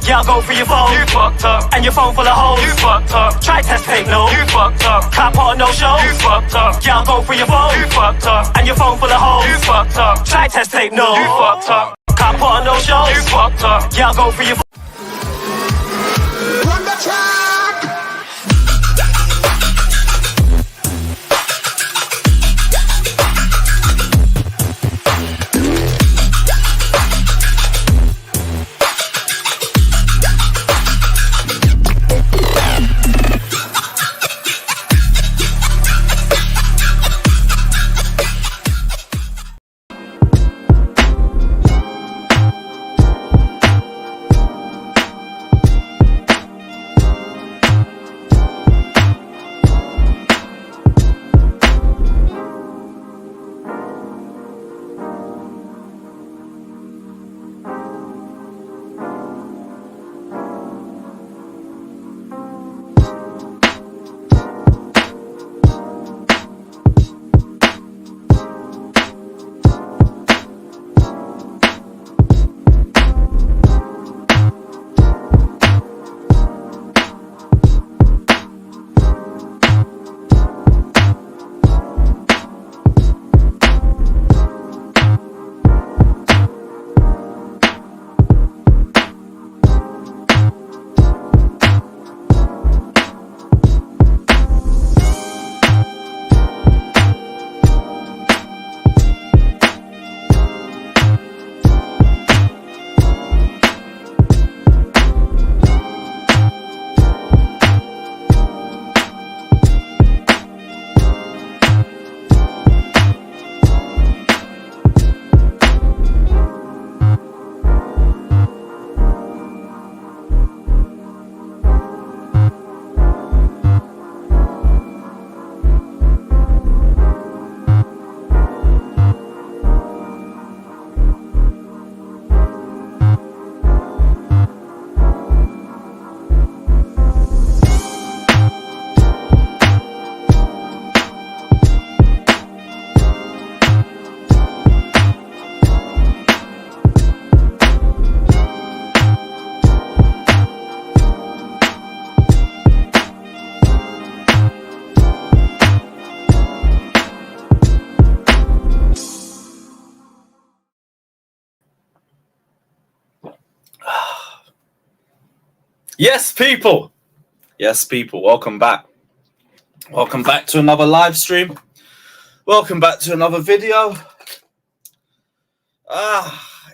Yeah, I'll go for your phone. You fucked up. And your phone full of hoes. You fucked up. Try test fake no. You fucked up. Clap on no show. You fucked up. Yeah, I'll go for your phone. You fucked up. And your phone full of hoes. You fucked up. Try test fake no. You fucked up. Clap on no show. You fucked up. Yeah, I'll go for your phone. Run the track. Yes, people. Yes, people. Welcome back. Welcome back to another live stream. Welcome back to another video.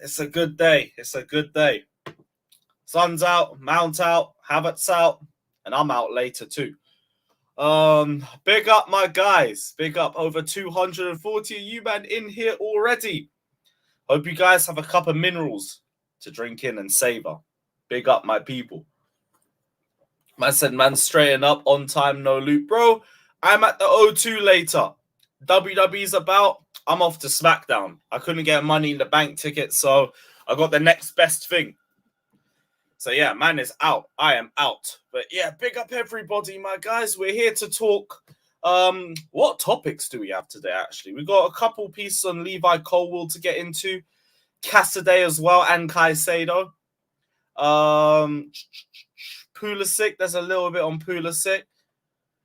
It's a good day. It's a good day. Sun's out, Mount out, Havertz out, and I'm out later too. Big up my guys. Big up over 240 of you man in here already. Hope you guys have a cup of minerals to drink in and savor. Big up my people. Man said, man, straighten up, on time, no loop. Bro, I'm at the O2 later. WWE's about. I'm off to SmackDown. I couldn't get a Money in the Bank ticket, so I got the next best thing. So, yeah, man is out. I am out. But, yeah, big up everybody, my guys. We're here to talk. What topics do we have today, actually? We've got a couple pieces on Levi Colwill to get into. Cassidy as well, and Caicedo. Pulisic, there's a little bit on Pulisic.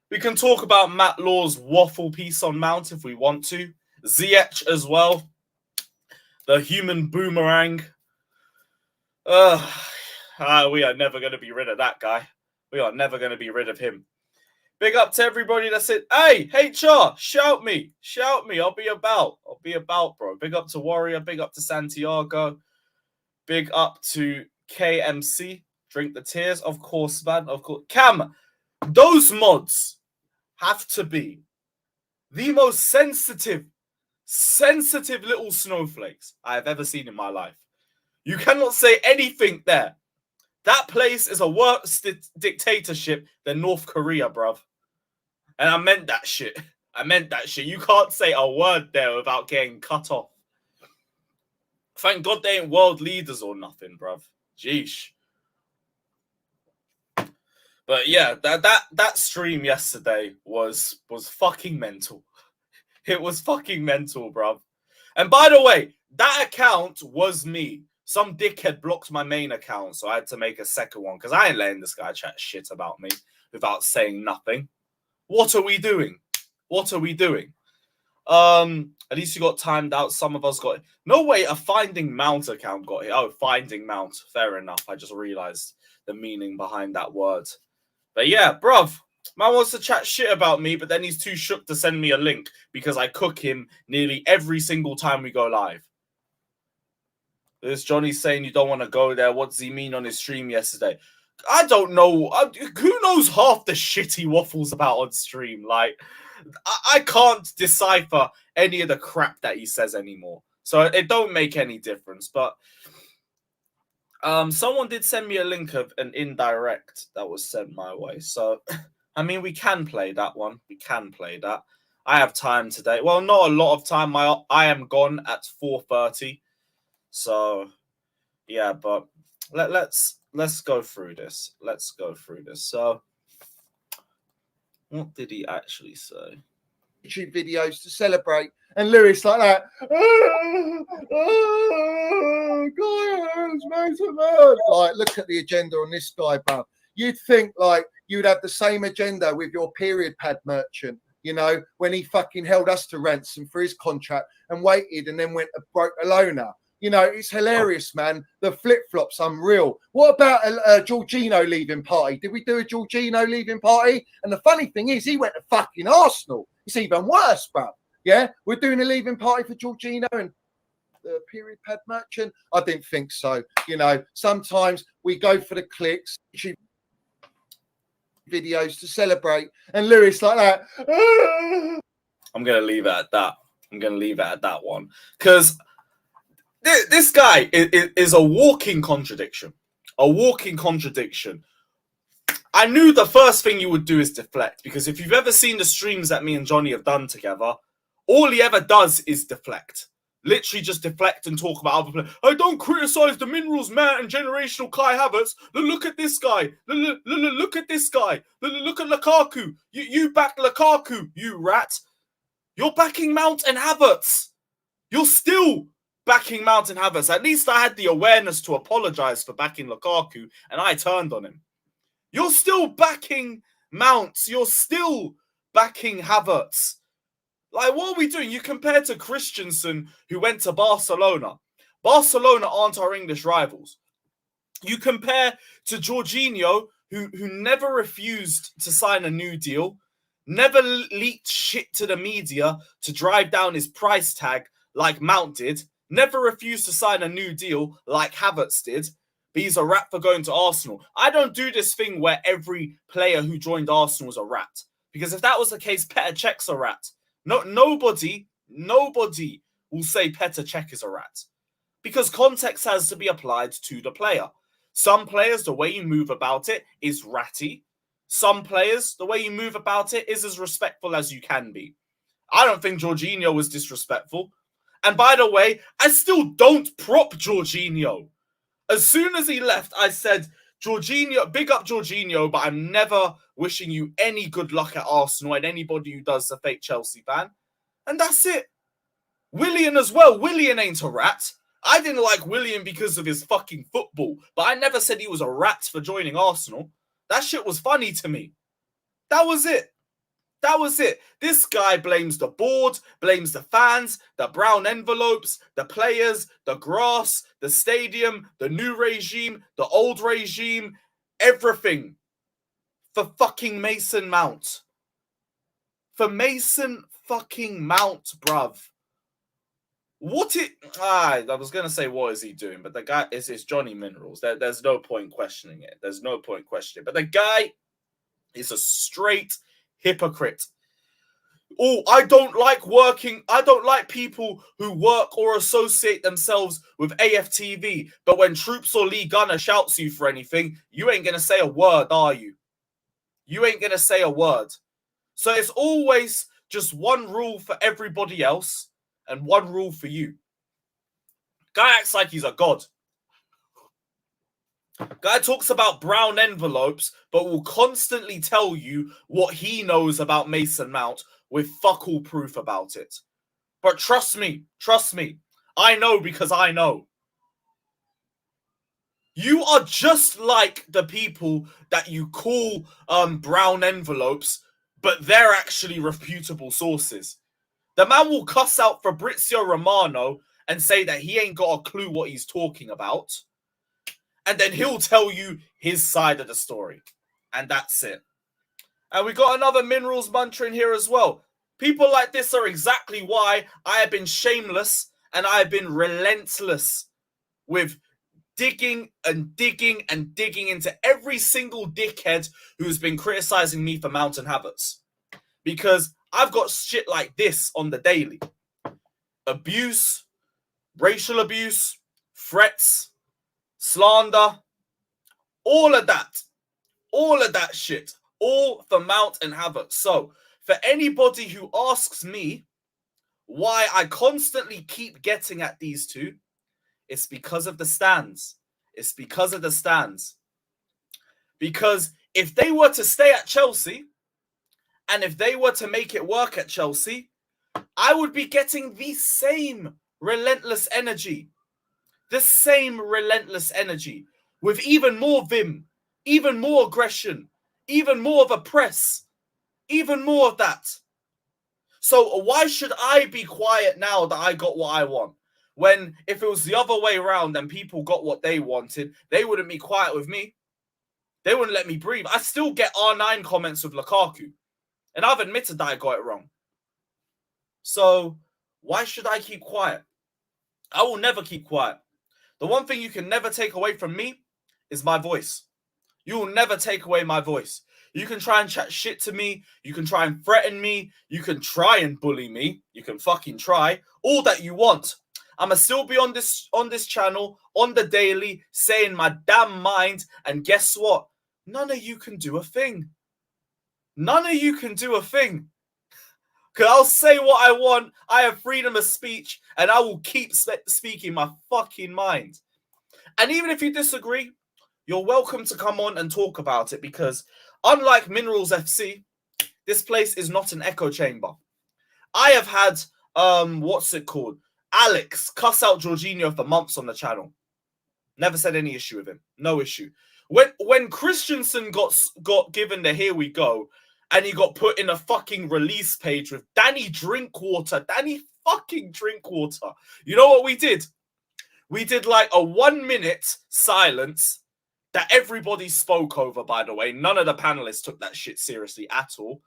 We can talk about Matt Law's waffle piece on Mount if we want to. Ziyech as well. The human boomerang. We are never going to be rid of that guy. We are never going to be rid of him. Big up to everybody that said, hey, HR, shout me. Shout me. I'll be about. I'll be about, bro. Big up to Warrior. Big up to Santiago. Big up to KMC. Drink the tears, of course, man. Of course. Cam, those mods have to be the most sensitive little snowflakes I have ever seen in my life. You cannot say anything there. That place is a worse dictatorship than North Korea, bruv. And I meant that shit. I meant that shit. You can't say a word there without getting cut off. Thank God they ain't world leaders or nothing, bruv. Jeesh. But yeah, that stream yesterday was fucking mental. It was fucking mental, bruv. And by the way, that account was me. Some dickhead blocked my main account, so I had to make a second one because I ain't letting this guy chat shit about me without saying nothing. What are we doing? What are we doing? At least you got timed out. Some of us got it. No way, a Finding Mount account got it. Oh, Finding Mount. Fair enough. I just realized the meaning behind that word. But yeah, bruv, man wants to chat shit about me, but then he's too shook to send me a link because I cook him nearly every single time we go live. There's Johnny saying you don't want to go there. What does he mean on his stream yesterday? I don't know. Who knows half the shit he waffles about on stream? Like, I can't decipher any of the crap that he says anymore. So it don't make any difference. But someone did send me a link of an indirect that was sent my way. So, I mean, we can play that one. We can play that. I have time today. Well, not a lot of time. I am gone at 4:30. So, yeah, but let's go through this. Let's go through this. So, what did he actually say? YouTube videos to celebrate, and Lewis like that. Oh, guys, like, look at the agenda on this guy, bruv. You'd think like you'd have the same agenda with your period pad merchant. You know, when he fucking held us to ransom for his contract and waited, and then went and broke a loaner. You know, it's hilarious, man. The flip-flop's unreal. What about a Jorginho leaving party? Did we do a Jorginho leaving party? And the funny thing is, he went to fucking Arsenal. It's even worse, bruv. Yeah? We're doing a leaving party for Jorginho and the period pad merchant? I didn't think so. You know, sometimes we go for the clicks, videos to celebrate, and Lewis like that. I'm going to leave it at that. I'm going to leave it at that one. Because this guy is a walking contradiction. A walking contradiction. I knew the first thing you would do is deflect, because if you've ever seen the streams that me and Johnny have done together, all he ever does is deflect. Literally just deflect and talk about other players. I don't criticize the minerals, man, and generational Kai Havertz. Look at this guy. Look at this guy. Look at Lukaku. You back Lukaku, you rat. You're backing Mount and Havertz. You're still backing Mount and Havertz. At least I had the awareness to apologize for backing Lukaku, and I turned on him. You're still backing Mount. You're still backing Havertz. Like, what are we doing? You compare to Christensen, who went to Barcelona. Barcelona aren't our English rivals. You compare to Jorginho, who never refused to sign a new deal, never leaked shit to the media to drive down his price tag like Mount did, never refused to sign a new deal like Havertz did, but he's a rat for going to Arsenal. I don't do this thing where every player who joined Arsenal is a rat. Because if that was the case, Petr Cech's a rat. Nobody will say Petr Cech is a rat. Because context has to be applied to the player. Some players, the way you move about it is ratty. Some players, the way you move about it is as respectful as you can be. I don't think Jorginho was disrespectful. And by the way, I still don't prop Jorginho. As soon as he left, I said, Jorginho, big up Jorginho, but I'm never wishing you any good luck at Arsenal and anybody who does a fake Chelsea fan. And that's it. Willian as well. Willian ain't a rat. I didn't like Willian because of his fucking football, but I never said he was a rat for joining Arsenal. That shit was funny to me. That was it. That was it. This guy blames the board, blames the fans, the brown envelopes, the players, the grass, the stadium, the new regime, the old regime, everything for fucking Mason Mount. For Mason fucking Mount, bruv. I was going to say, what is he doing? But the guy is Johnny Minerals. There's no point questioning it. There's no point questioning it. But the guy is a straight hypocrite. Oh, I don't like people who work or associate themselves with AFTV. But when Troops or Lee Gunner shouts you for anything, you ain't going to say a word, are you? You ain't going to say a word. So it's always just one rule for everybody else and one rule for you. Guy acts like he's a god. Guy talks about brown envelopes, but will constantly tell you what he knows about Mason Mount with fuck all proof about it. But trust me, I know because I know. You are just like the people that you call brown envelopes, but they're actually reputable sources. The man will cuss out Fabrizio Romano and say that he ain't got a clue what he's talking about. And then he'll tell you his side of the story. And that's it. And we got another minerals mantra in here as well. People like this are exactly why I have been shameless and I have been relentless with digging and digging and digging into every single dickhead who's been criticizing me for mountain habits. Because I've got shit like this on the daily. Abuse, racial abuse, threats, slander, all of that shit, all for Mount and Havertz. So for anybody who asks me why I constantly keep getting at these two, it's because of the stands. It's because of the stands. Because if they were to stay at Chelsea, and if they were to make it work at Chelsea, I would be getting the same relentless energy. The same relentless energy. With even more vim, even more aggression, even more of a press, even more of that. So why should I be quiet now that I got what I want? When if it was the other way around and people got what they wanted, they wouldn't be quiet with me. They wouldn't let me breathe. I still get R9 comments with Lukaku. And I've admitted that I got it wrong. So why should I keep quiet? I will never keep quiet. The one thing you can never take away from me is my voice. You will never take away my voice. You can try and chat shit to me. You can try and threaten me. You can try and bully me. You can fucking try. All that you want. I'ma still be on this channel, on the daily, saying my damn mind. And guess what? None of you can do a thing. None of you can do a thing. Because I'll say what I want. I have freedom of speech. And I will keep speaking my fucking mind. And even if you disagree, you're welcome to come on and talk about it. Because unlike Minerals FC, this place is not an echo chamber. I have had, what's it called? Alex cuss out Jorginho for months on the channel. Never said any issue with him. No issue. When Christensen got given the here we go, and he got put in a fucking release page with Danny Drinkwater. Danny fucking Drinkwater. You know what we did? We did like a 1 minute silence that everybody spoke over, by the way. None of the panelists took that shit seriously at all.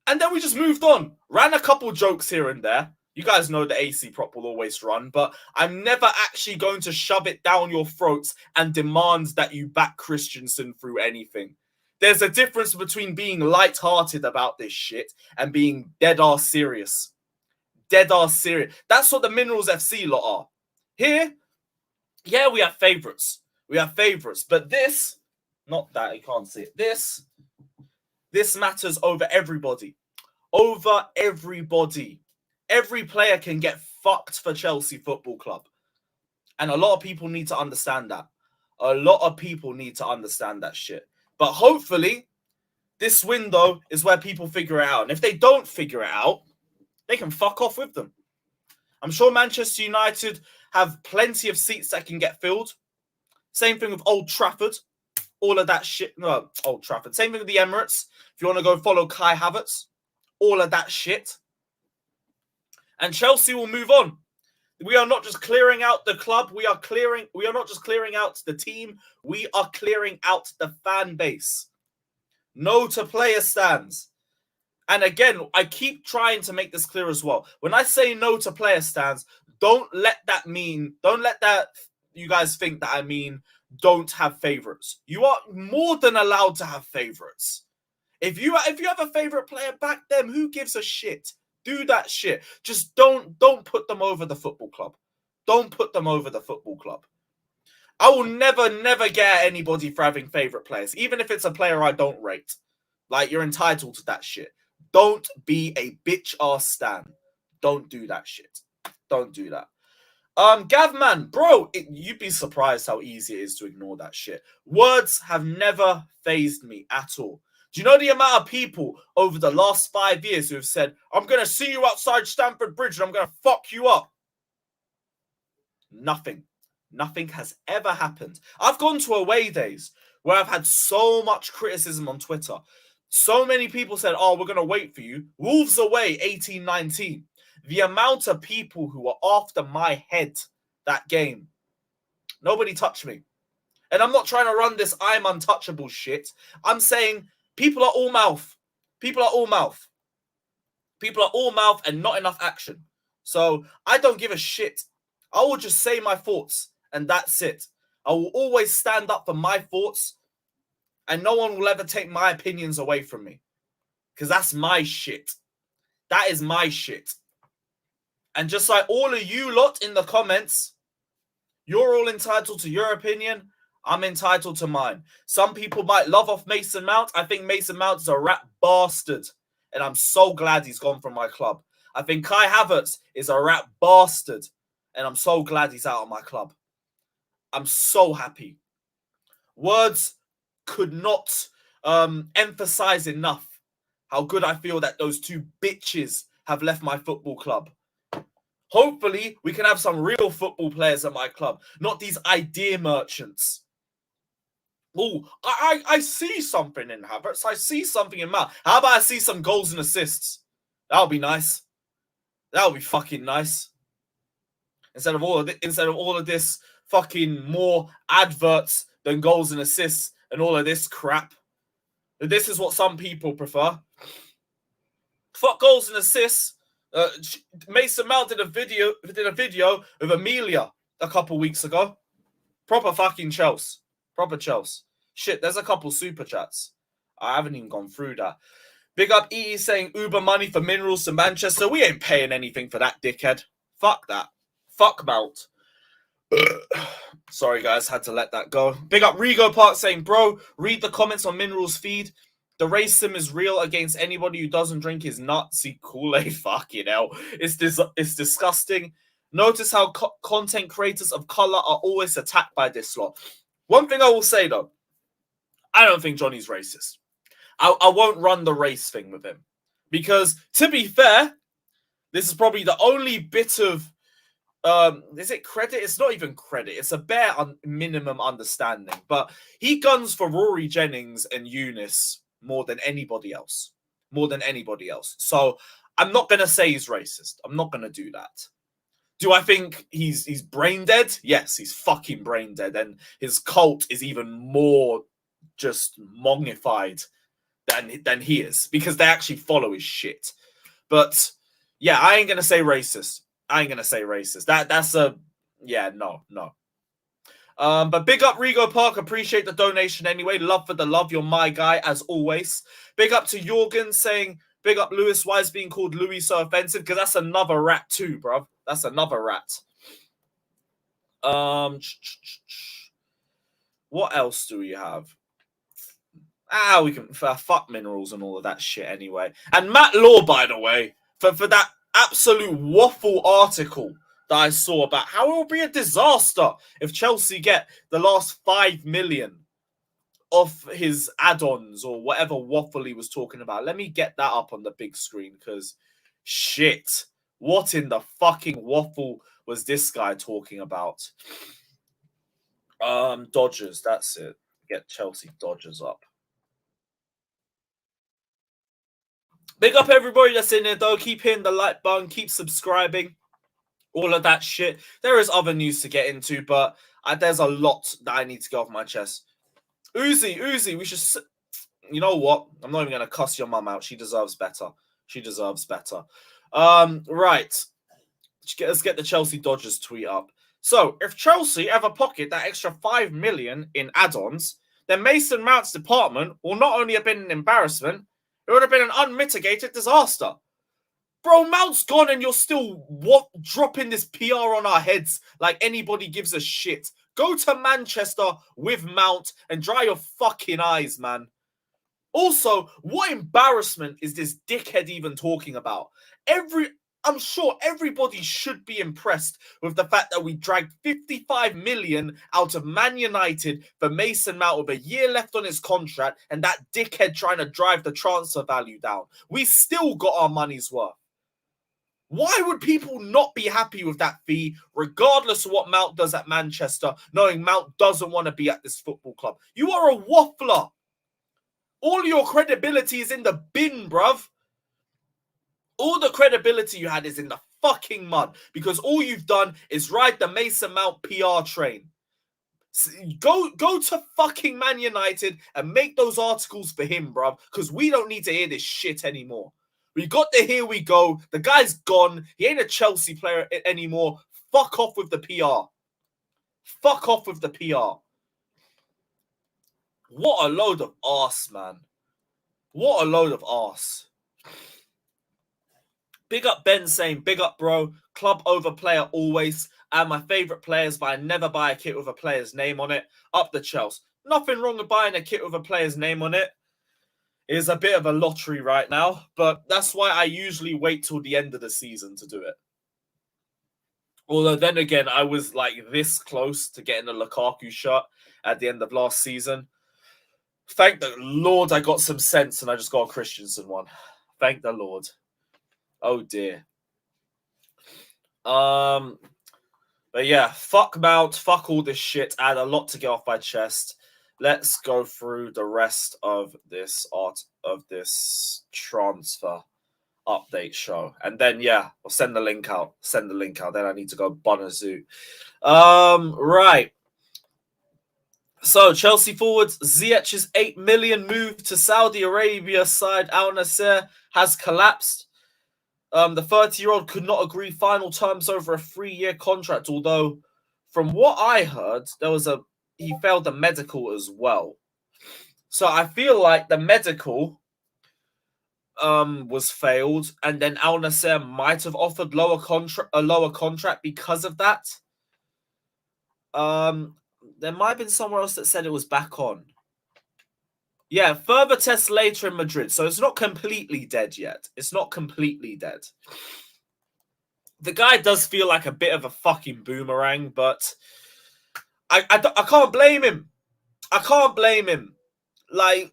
And then we just moved on. Ran a couple jokes here and there. You guys know the AC prop will always run, but I'm never actually going to shove it down your throats and demand that you back Christensen through anything. There's a difference between being light-hearted about this shit and being dead-ass serious. Dead-ass serious. That's what the Minerals FC lot are. Here, yeah, we have favourites. We have favourites. But this, not that, you can't see it. This matters over everybody. Over everybody. Every player can get fucked for Chelsea Football Club. And a lot of people need to understand that. A lot of people need to understand that shit. But hopefully, this window is where people figure it out. And if they don't figure it out, they can fuck off with them. I'm sure Manchester United have plenty of seats that can get filled. Same thing with Old Trafford. All of that shit. No, Old Trafford. Same thing with the Emirates. If you want to go follow Kai Havertz. All of that shit. And Chelsea will move on. We are not just clearing out the club. We are not just clearing out the team. We are clearing out the fan base. No to player stands. And again, I keep trying to make this clear as well. When I say no to player stands, don't let that you guys think that I mean don't have favorites. You are more than allowed to have favorites. If you have a favorite player, back them. Who gives a shit? Do that shit. Just don't put them over the football club. Don't put them over the football club. I will never get at anybody for having favorite players, even if it's a player I don't rate. Like, you're entitled to that shit. Don't be a bitch ass stan. Don't do that shit. Don't do that. Gavman, bro, you'd be surprised how easy it is to ignore that shit. Words have never fazed me at all. Do you know the amount of people over the last 5 years who have said, I'm going to see you outside Stamford Bridge and I'm going to fuck you up? Nothing. Nothing has ever happened. I've gone to away days where I've had so much criticism on Twitter. So many people said, oh, we're going to wait for you. Wolves away, 18-19. The amount of people who were after my head that game, nobody touched me. And I'm not trying to run this I'm untouchable shit. I'm saying people are all mouth. People are all mouth. People are all mouth and not enough action. So I don't give a shit. I will just say my thoughts and that's it. I will always stand up for my thoughts and no one will ever take my opinions away from me. Because that's my shit. That is my shit. And just like all of you lot in the comments, you're all entitled to your opinion. I'm entitled to mine. Some people might love off Mason Mount. I think Mason Mount is a rat bastard. And I'm so glad he's gone from my club. I think Kai Havertz is a rat bastard. And I'm so glad he's out of my club. I'm so happy. Words could not emphasize enough how good I feel that those two bitches have left my football club. Hopefully, we can have some real football players at my club, not these idea merchants. Oh, I see something in Havertz. I see something in Mount. How about I see some goals and assists? That would be nice. That would be fucking nice. Instead of all of this fucking more adverts than goals and assists and all of this crap. This is what some people prefer. Fuck goals and assists. Mason Mount did a video of Amelia a couple weeks ago. Proper fucking Chelsea. Proper Chelsea. Shit, there's a couple super chats. I haven't even gone through that. Big up EE saying Uber money for minerals to Manchester. We ain't paying anything for that, dickhead. Fuck that. Fuck Mount. Sorry, guys. Had to let that go. Big up Rego Park saying, bro, read the comments on Minerals feed. The racism is real against anybody who doesn't drink his Nazi Kool-Aid. Fucking hell. It's disgusting. Notice how content creators of color are always attacked by this lot. One thing I will say, though, I don't think Johnny's racist. I won't run the race thing with him. Because, to be fair, this is probably the only bit of, is it credit? It's not even credit. It's a bare minimum understanding. But he guns for Rory Jennings and Eunice more than anybody else. More than anybody else. So, I'm not going to say he's racist. I'm not going to do that. Do I think he's brain dead? Yes, he's fucking brain dead. And his cult is even more just mongified than he is. Because they actually follow his shit. But, yeah, I ain't going to say racist. I ain't going to say racist. That's a... Yeah, no. But big up Rego Park. Appreciate the donation anyway. Love for the love. You're my guy, as always. Big up to Jorgen saying... Big up Lewis. Why is being called Louis so offensive? Because that's another rat too, bruv. That's another rat. What else do we have? We can fuck minerals and all of that shit anyway. And Matt Law, by the way, for that absolute waffle article that I saw about how it will be a disaster if Chelsea get the last 5 million off his add-ons or whatever waffle he was talking about. Let me get that up on the big screen because shit, what in the fucking waffle was this guy talking about? Dodgers, that's it. Get Chelsea Dodgers up. Big up everybody that's in there though. Keep hitting the like button, keep subscribing, all of that shit. There is other news to get into, but there's a lot that I need to get off my chest. Uzi, we should... You know what? I'm not even going to cuss your mum out. She deserves better. Right. Let's get the Chelsea Dodgers tweet up. So, if Chelsea ever pocket that extra 5 million in add-ons, then Mason Mount's department will not only have been an embarrassment, it would have been an unmitigated disaster. Bro, Mount's gone and you're still dropping this PR on our heads like anybody gives a shit. Go to Manchester with Mount and dry your fucking eyes, man. Also, what embarrassment is this dickhead even talking about? I'm sure everybody should be impressed with the fact that we dragged 55 million out of Man United for Mason Mount with a year left on his contract and that dickhead trying to drive the transfer value down. We still got our money's worth. Why would people not be happy with that fee, regardless of what Mount does at Manchester, knowing Mount doesn't want to be at this football club? You are a waffler. All your credibility is in the bin, bruv. All the credibility you had is in the fucking mud because all you've done is ride the Mason Mount PR train. Go to fucking Man United and make those articles for him, bruv, because we don't need to hear this shit anymore. We got the here we go. The guy's gone. He ain't a Chelsea player anymore. Fuck off with the PR. Fuck off with the PR. What a load of arse, man. What a load of arse. Big up Ben saying, big up, bro. Club over player always. And my favourite players, but I never buy a kit with a player's name on it. Up the Chelsea. Nothing wrong with buying a kit with a player's name on it. It's a bit of a lottery right now, but that's why I usually wait till the end of the season to do it. Although then again, I was like this close to getting a Lukaku shirt at the end of last season. Thank the Lord I got some sense and I just got a Christensen one. Thank the Lord. Oh dear. But yeah, fuck Mount, fuck all this shit. I had a lot to get off my chest. Let's go through the rest of this transfer update show. And then, yeah, I'll send the link out. Then I need to go bun a zoo. Right. So, Chelsea forwards, Ziyech's 8 million move to Saudi Arabia side Al Nassr has collapsed. The 30-year-old could not agree final terms over a 3-year contract, although from what I heard, he failed the medical as well. So I feel like the medical was failed, and then Al Nassr might have offered a lower contract because of that. There might have been somewhere else that said it was back on. Yeah, further tests later in Madrid. So it's not completely dead yet. It's not completely dead. The guy does feel like a bit of a fucking boomerang, but I can't blame him. I can't blame him. Like,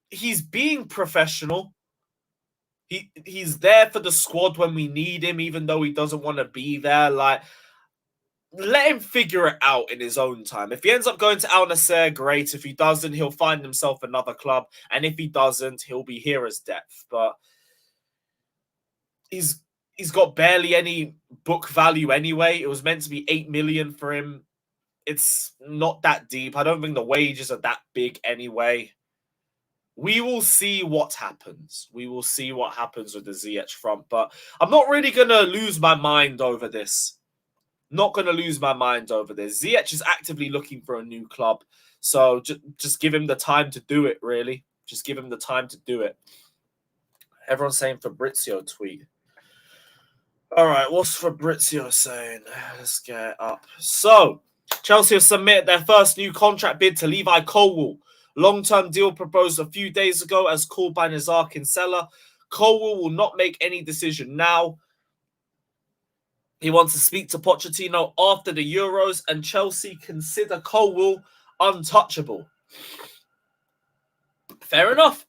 he's being professional. He's there for the squad when we need him, even though he doesn't want to be there. Like, let him figure it out in his own time. If he ends up going to Al Nassr, great. If he doesn't, he'll find himself another club. And if he doesn't, he'll be here as depth. But he's got barely any book value anyway. It was meant to be 8 million for him. It's not that deep. I don't think the wages are that big anyway. We will see what happens. We will see what happens with the Ziyech front. But I'm not really going to lose my mind over this. Not going to lose my mind over this. Ziyech is actively looking for a new club. So just give him the time to do it, really. Just give him the time to do it. Everyone's saying Fabrizio tweet. All right, what's Fabrizio saying? Let's get it up. So, Chelsea have submitted their first new contract bid to Levi Colwill. Long-term deal proposed a few days ago as called by Nassr Kinsella. Colwill will not make any decision now. He wants to speak to Pochettino after the Euros, and Chelsea consider Colwill untouchable. Fair enough.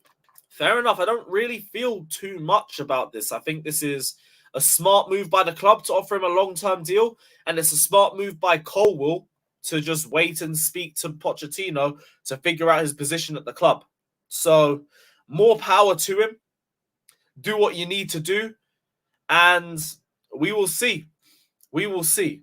Fair enough. I don't really feel too much about this. I think this is a smart move by the club to offer him a long-term deal, and it's a smart move by Colwill to just wait and speak to Pochettino to figure out his position at the club. So, more power to him. Do what you need to do, and we will see. We will see.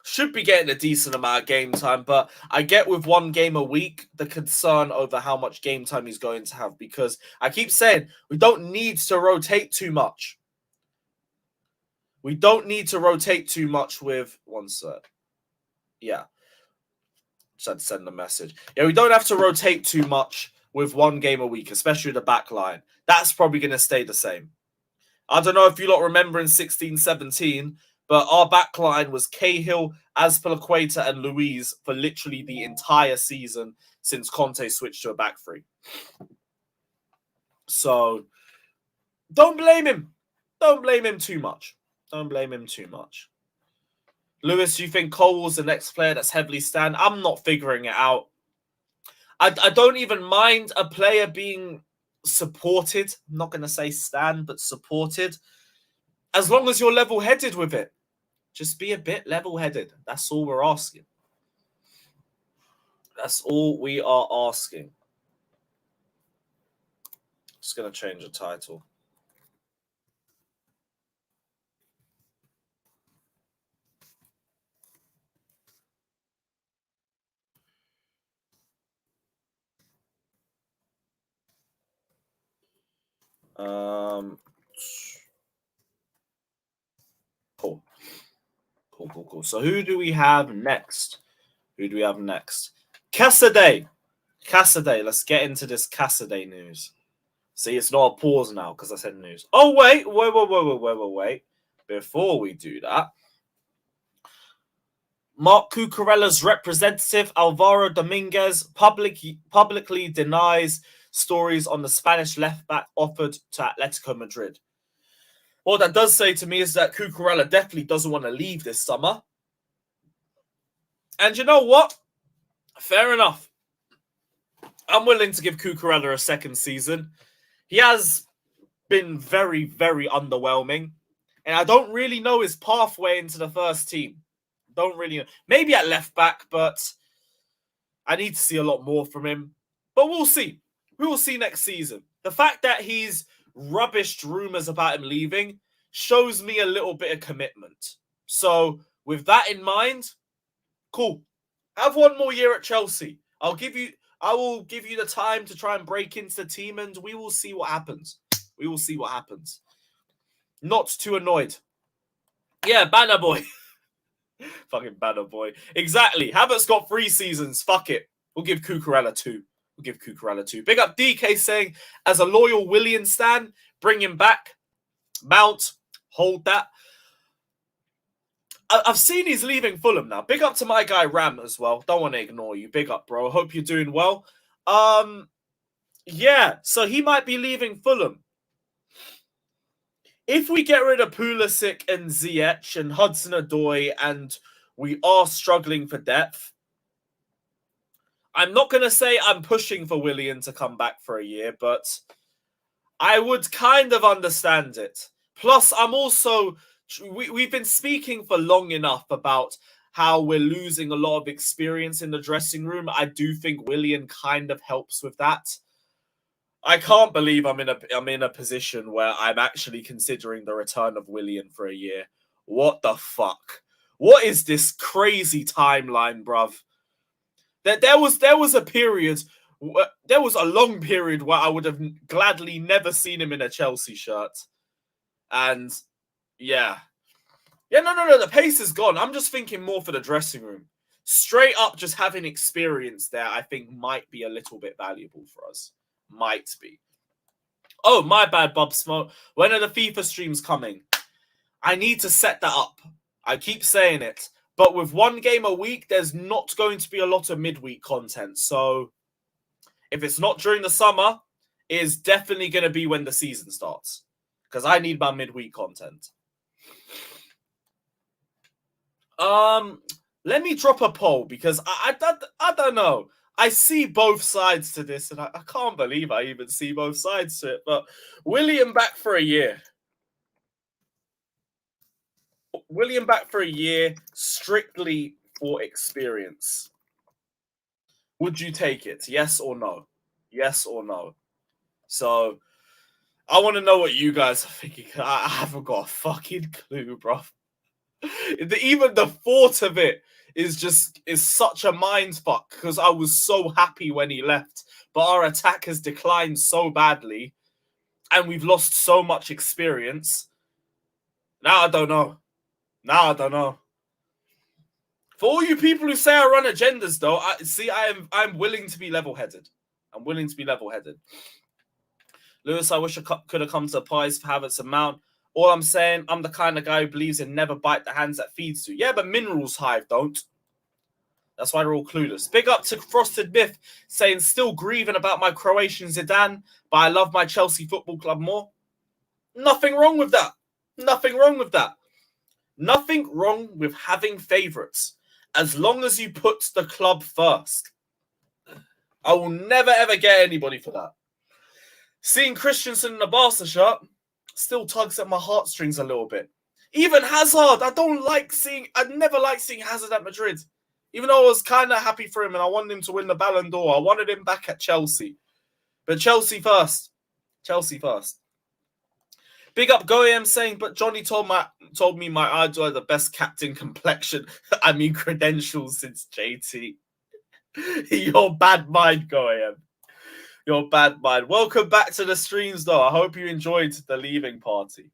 Should be getting a decent amount of game time, but I get with one game a week the concern over how much game time he's going to have, because I keep saying we don't need to rotate too much. We don't need to rotate too much with one sec. Yeah. Just had to send a message. Yeah, we don't have to rotate too much with one game a week, especially the back line. That's probably going to stay the same. I don't know if you lot remember in 16-17, but our back line was Cahill, Azpilicueta, and Luiz for literally the entire season since Conte switched to a back three. So, don't blame him. Don't blame him too much. Don't blame him too much. Lewis, you think Cole's the next player that's heavily stand? I'm not figuring it out. I don't even mind a player being supported. I'm not going to say stand, but supported. As long as you're level-headed with it. Just be a bit level-headed. That's all we're asking. That's all we are asking. Just going to change the title. Cool. So who do we have next? Caicedo. Let's get into this Caicedo news. See, it's not a pause now because I said news. Oh, wait. Before we do that, Marc Cucurella's representative, Alvaro Dominguez, publicly denies stories on the Spanish left-back offered to Atletico Madrid. What that does say to me is that Cucurella definitely doesn't want to leave this summer. And you know what? Fair enough. I'm willing to give Cucurella a second season. He has been very, very underwhelming. And I don't really know his pathway into the first team. Don't really know. Maybe at left back, but I need to see a lot more from him. But we'll see. We will see next season. The fact that he's rubbished rumours about him leaving shows me a little bit of commitment. So with that in mind, cool. Have one more year at Chelsea. I will give you the time to try and break into the team, and we will see what happens. Not too annoyed. Yeah, banner boy. Fucking banner boy. Exactly. Havertz got 3 seasons. Fuck it. We'll give Cucurella 2. Big up DK saying, as a loyal Willian stan, bring him back. Mount, hold that. I've seen he's leaving Fulham now. Big up to my guy Ram as well. Don't want to ignore you. Big up, bro. Hope you're doing well. Yeah, so he might be leaving Fulham. If we get rid of Pulisic and Ziyech and Hudson-Odoi and we are struggling for depth, I'm not going to say I'm pushing for Willian to come back for a year, but I would kind of understand it. Plus, I'm also... We've been speaking for long enough about how we're losing a lot of experience in the dressing room. I do think Willian kind of helps with that. I can't believe I'm in a position where I'm actually considering the return of Willian for a year. What the fuck? What is this crazy timeline, bruv? There was a period, there was a long period where I would have gladly never seen him in a Chelsea shirt. And yeah, no, the pace is gone. I'm just thinking more for the dressing room. Straight up, just having experience there, I think might be a little bit valuable for us. Might be. Oh, my bad, Bob Smoke. When are the FIFA streams coming? I need to set that up. I keep saying it. But with 1 game a week, there's not going to be a lot of midweek content. So if it's not during the summer, it is definitely going to be when the season starts. Because I need my midweek content. Let me drop a poll because I don't know. I see both sides to this, and I can't believe I even see both sides to it. But Willian back for a year. Willian back for a year, strictly for experience. Would you take it? Yes or no? Yes or no? So, I want to know what you guys are thinking. I haven't got a fucking clue, bro. Even the thought of it is such a mind fuck because I was so happy when he left, but our attack has declined so badly and we've lost so much experience. Now I don't know. For all you people who say I run agendas, though, I'm willing to be level-headed. Lewis, I wish I could have come to the pies for Havertz and Mount. All I'm saying, I'm the kind of guy who believes in never bite the hands that feeds you. Yeah, but Minerals Hive don't. That's why they're all clueless. Big up to Frosted Myth saying, still grieving about my Croatian Zidane, but I love my Chelsea Football Club more. Nothing wrong with that. Nothing wrong with having favourites. As long as you put the club first. I will never, ever get anybody for that. Seeing Christensen in the Barca shirt still tugs at my heartstrings a little bit. Even Hazard, I never liked seeing Hazard at Madrid. Even though I was kind of happy for him and I wanted him to win the Ballon d'Or, I wanted him back at Chelsea. But Chelsea first. Chelsea first. Big up Goyam saying, but Johnny told me my idol had the best captain complexion. I mean credentials since JT. Your bad mind, Goyam. Your bad mind. Welcome back to the streams, though. I hope you enjoyed the leaving party.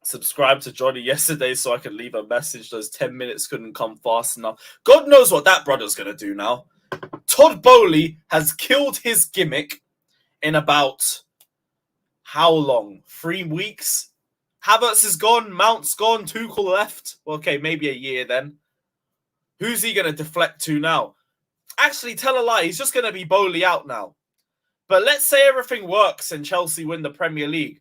Subscribe to Johnny yesterday so I could leave a message. Those 10 minutes couldn't come fast enough. God knows what that brother's going to do now. Todd Bowley has killed his gimmick in about how long? 3 weeks? Havertz is gone. Mount's gone. Tuchel left. Well, okay, maybe a year then. Who's he going to deflect to now? Actually, tell a lie. He's just going to be Bowley out now. But let's say everything works and Chelsea win the Premier League.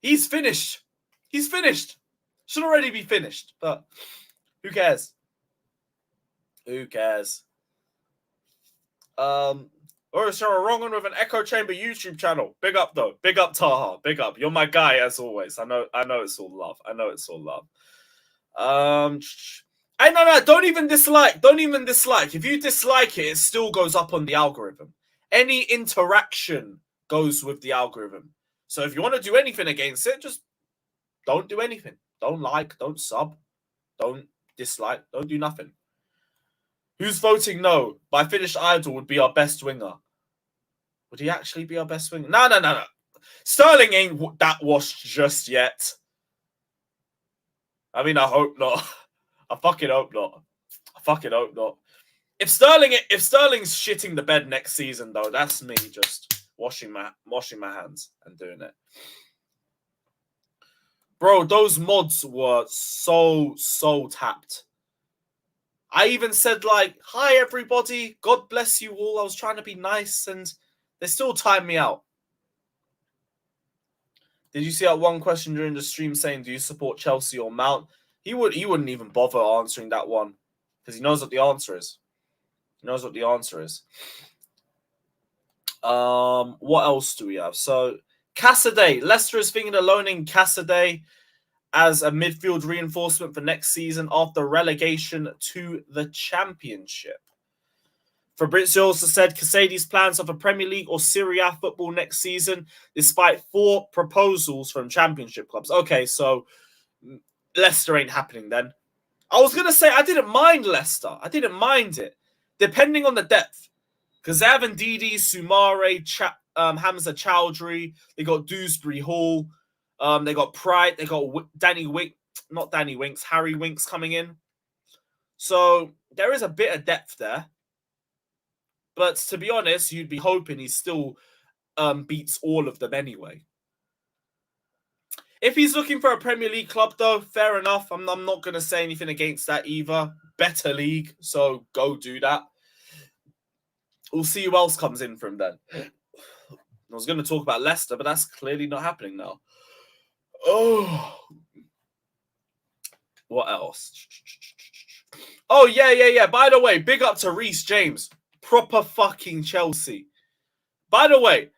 He's finished. He's finished. Should already be finished. But who cares? Who cares? Or is there a wrong one with an echo chamber YouTube channel? Big up though. Big up Taha. Big up. You're my guy as always. I know it's all love. No, don't even dislike. If you dislike it, it still goes up on the algorithm. Any interaction goes with the algorithm. So if you want to do anything against it, just don't do anything. Don't like, don't sub, don't dislike, don't do nothing. Who's voting no? My finished idol would be our best winger. Would he actually be our best winger? No. Sterling ain't that washed just yet. I mean, I hope not. I fucking hope not. If Sterling's shitting the bed next season, though, that's me just washing my hands and doing it. Bro, those mods were so tapped. I even said, like, hi, everybody. God bless you all. I was trying to be nice, and they still timed me out. Did you see that one question during the stream saying, do you support Chelsea or Mount? He wouldn't even bother answering that one because he knows what the answer is. What else do we have? So, Caicedo. Leicester is thinking of loaning Caicedo as a midfield reinforcement for next season after relegation to the Championship. Fabrizio also said Caicedo's plans are for Premier League or Serie A football next season, despite 4 proposals from Championship clubs. Okay, so Leicester ain't happening then. I was going to say I didn't mind Leicester. I didn't mind it, depending on the depth. Because they have Ndidi, Sumare, Hamza Chowdhury. They got Dewsbury Hall. They got Pride. They got Harry Winks coming in. So there is a bit of depth there. But to be honest, you'd be hoping he still beats all of them anyway. If he's looking for a Premier League club, though, fair enough. I'm not going to say anything against that either. Better league, so go do that. We'll see who else comes in from then. I was going to talk about Leicester, but that's clearly not happening now. Oh. What else? Oh, yeah. By the way, big up to Reece James. Proper fucking Chelsea. By the way,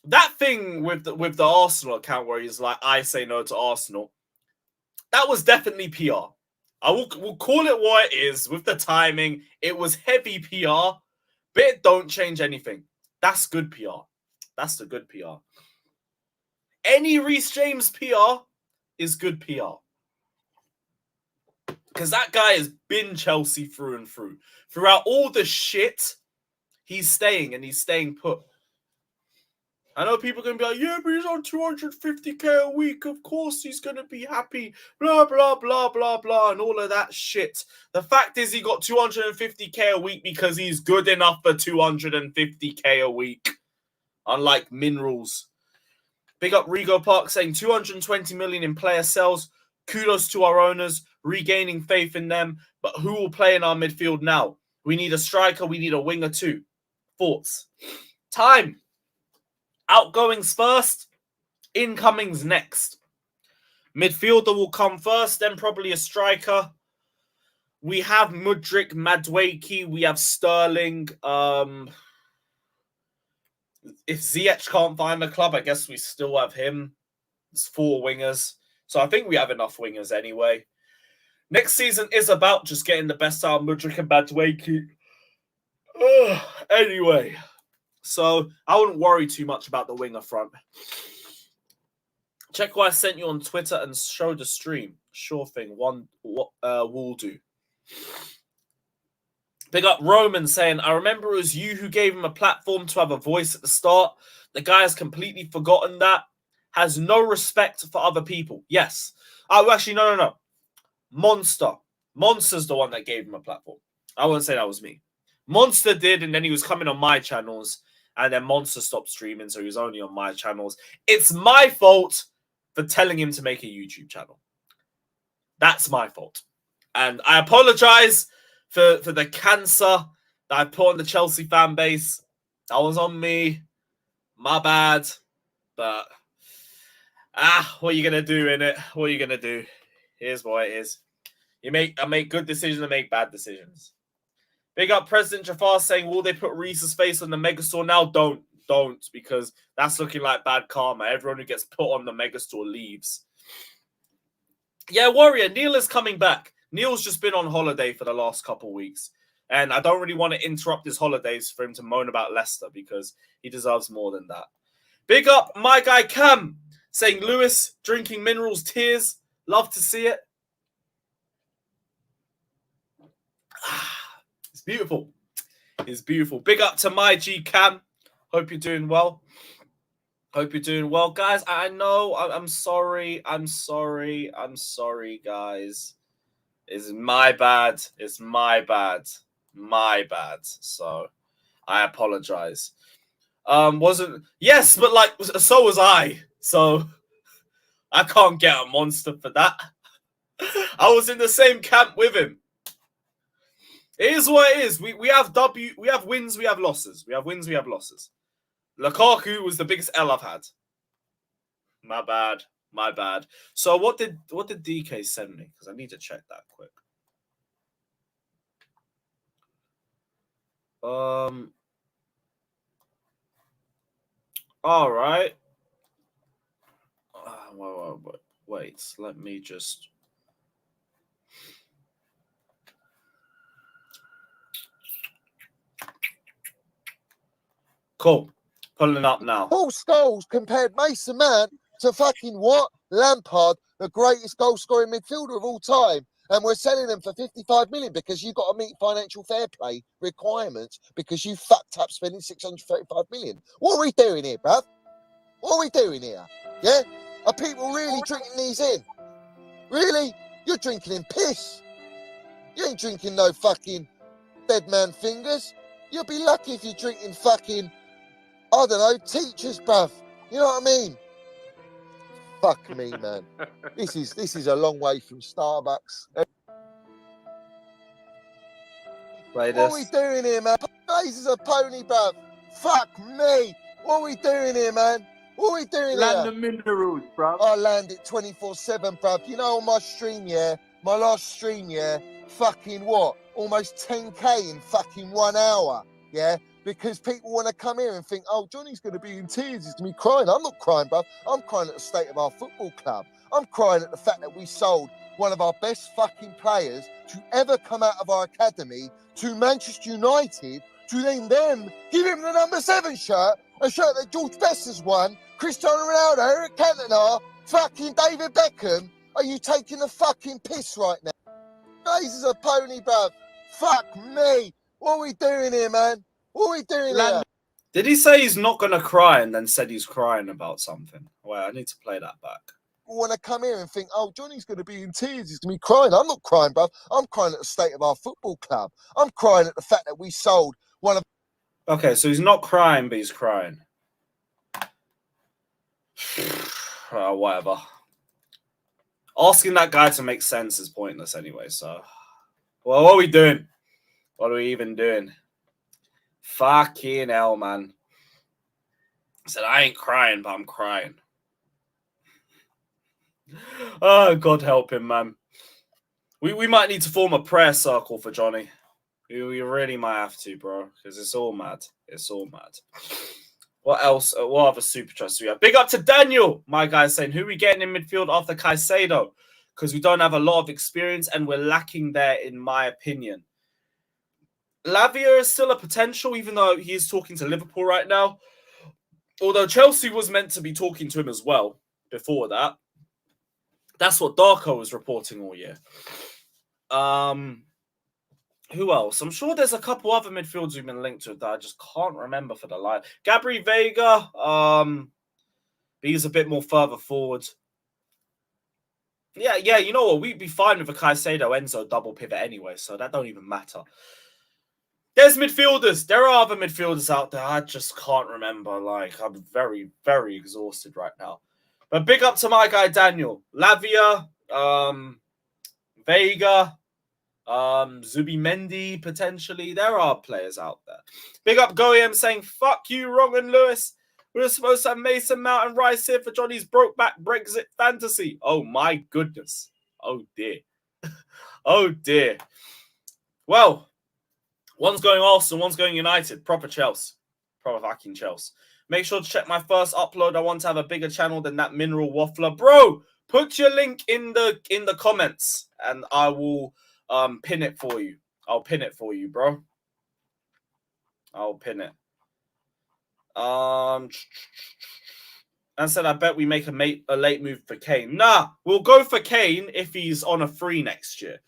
that thing with the Arsenal account where he's like, I say no to Arsenal, that was definitely PR. We'll call it what it is with the timing. It was heavy PR, but it don't change anything. That's good PR. That's the good PR. Any Reece James PR is good PR. Because that guy has been Chelsea through and through. Throughout all the shit, he's staying and he's staying put. I know people are going to be like, yeah, but he's on 250k a week. Of course he's going to be happy. Blah, blah, blah, blah, blah, and all of that shit. The fact is he got 250k a week because he's good enough for 250k a week. Unlike Minerals. Big up Rigo Park saying 220 million in player sales. Kudos to our owners, regaining faith in them. But who will play in our midfield now? We need a striker. We need a winger too. Thoughts? Time. Outgoings first. Incomings next. Midfielder will come first, then probably a striker. We have Mudryk, Madueke, we have Sterling. If Ziyech can't find a club, I guess we still have him. It's 4 wingers. So I think we have enough wingers anyway. Next season is about just getting the best out of Mudryk and Madueke. Anyway, so I wouldn't worry too much about the winger front. Check what I sent you on Twitter and show the stream. Sure thing. Will do. Big up Roman saying, I remember it was you who gave him a platform to have a voice at the start. The guy has completely forgotten that. Has no respect for other people. Yes. Oh, actually, no. Monster. Monster's the one that gave him a platform. I wouldn't say that was me. Monster did, and then he was coming on my channels, and then Monster stopped streaming, so he was only on my channels. It's my fault for telling him to make a YouTube channel. That's my fault. And I apologize for the cancer that I put on the Chelsea fan base. That was on me. My bad. But, what are you going to do, innit? What are you going to do? Here's what it is. I make good decisions and make bad decisions. Big up President Jafar saying, will they put Reece's face on the Megastore now? Don't, because that's looking like bad karma. Everyone who gets put on the Megastore leaves. Yeah, Warrior, Neil is coming back. Neil's just been on holiday for the last couple of weeks. And I don't really want to interrupt his holidays for him to moan about Leicester because he deserves more than that. Big up my guy Cam saying, Lewis drinking minerals tears. Love to see it. It's beautiful. It's beautiful. Big up to my G Cam. Hope you're doing well. Hope you're doing well, guys. I know. I'm sorry. I'm sorry, guys. It's my bad. It's my bad. My bad. So I apologize. Yes, but like so was I. So I can't get a Monster for that. I was in the same camp with him. It is what it is. We have wins, we have losses. We have wins, we have losses. Lukaku was the biggest L I've had. My bad. So what did DK send me? Because I need to check that quick. All right. Wait. Let me just. Cool. Pulling up now. Paul Scholes compared Mason Mount to fucking what? Lampard, the greatest goal-scoring midfielder of all time. And we're selling them for 55 million because you've got to meet financial fair play requirements because you fucked up spending 635 million. What are we doing here, bruv? What are we doing here? Yeah? Are people really drinking these in? Really? You're drinking in piss. You ain't drinking no fucking dead man fingers. You'll be lucky if you're drinking fucking, I don't know, teachers, bruv. You know what I mean? Fuck me, man. This is a long way from Starbucks. What are we doing here, man? This is a pony, bruv. Fuck me. What are we doing here, man? What are we doing Land here? the minerals, bruv. I land it 24/7, bruv. You know, on my stream, yeah, my last stream, yeah, fucking what? Almost 10k in fucking 1 hour, yeah? Because people want to come here and think, oh, Johnny's going to be in tears. He's going to be crying. I'm not crying, bruv. I'm crying at the state of our football club. I'm crying at the fact that we sold one of our best fucking players to ever come out of our academy to Manchester United to then them give him the number 7 shirt, a shirt that George Best has won, Cristiano Ronaldo, Eric Cantona, fucking David Beckham. Are you taking the fucking piss right now? This is a pony, bruv. Fuck me. What are we doing here, man? What are we doing here? Did he say he's not going to cry and then said he's crying about something? Well, I need to play that back. People want to come here and think, oh, Johnny's going to be in tears. He's going to be crying. I'm not crying, bruv. I'm crying at the state of our football club. I'm crying at the fact that we sold one of... Okay, so he's not crying, but he's crying. Whatever. Asking that guy to make sense is pointless anyway, so... Well, what are we doing? What are we even doing? Fucking hell, man. I said, I ain't crying, but I'm crying. Oh, God help him, man. We might need to form a prayer circle for Johnny. We really might have to, bro, because it's all mad. It's all mad. What else? What other super chats do we have? Big up to Daniel, my guy, saying, who are we getting in midfield after Caicedo? Because we don't have a lot of experience and we're lacking there, in my opinion. Lavia is still a potential, even though he is talking to Liverpool right now. Although Chelsea was meant to be talking to him as well before that. That's what Darko was reporting all year. Who else? I'm sure there's a couple other midfielders we've been linked with that I just can't remember for the life. Gabri Vega, he's a bit more further forward. Yeah, you know what? We'd be fine with a Caicedo Enzo double pivot anyway, so that don't even matter. There's midfielders. There are other midfielders out there. I just can't remember. Like, I'm very, very exhausted right now. But big up to my guy Daniel. Lavia, Vega, Zubimendi, potentially. There are players out there. Big up Goyam saying, fuck you, Wrong and Lewis. We were supposed to have Mason Mount and Rice here for Johnny's broke-back Brexit fantasy. Oh, my goodness. Oh, dear. Oh, dear. Well, one's going Arsenal, one's going United. Proper Chelsea. Proper fucking Chelsea. Make sure to check my first upload. I want to have a bigger channel than that mineral waffler. Bro, put your link in the comments and I will pin it for you. I'll pin it for you, bro. I'll pin it. And said, I bet we make a late move for Kane. Nah, we'll go for Kane if he's on a free next year.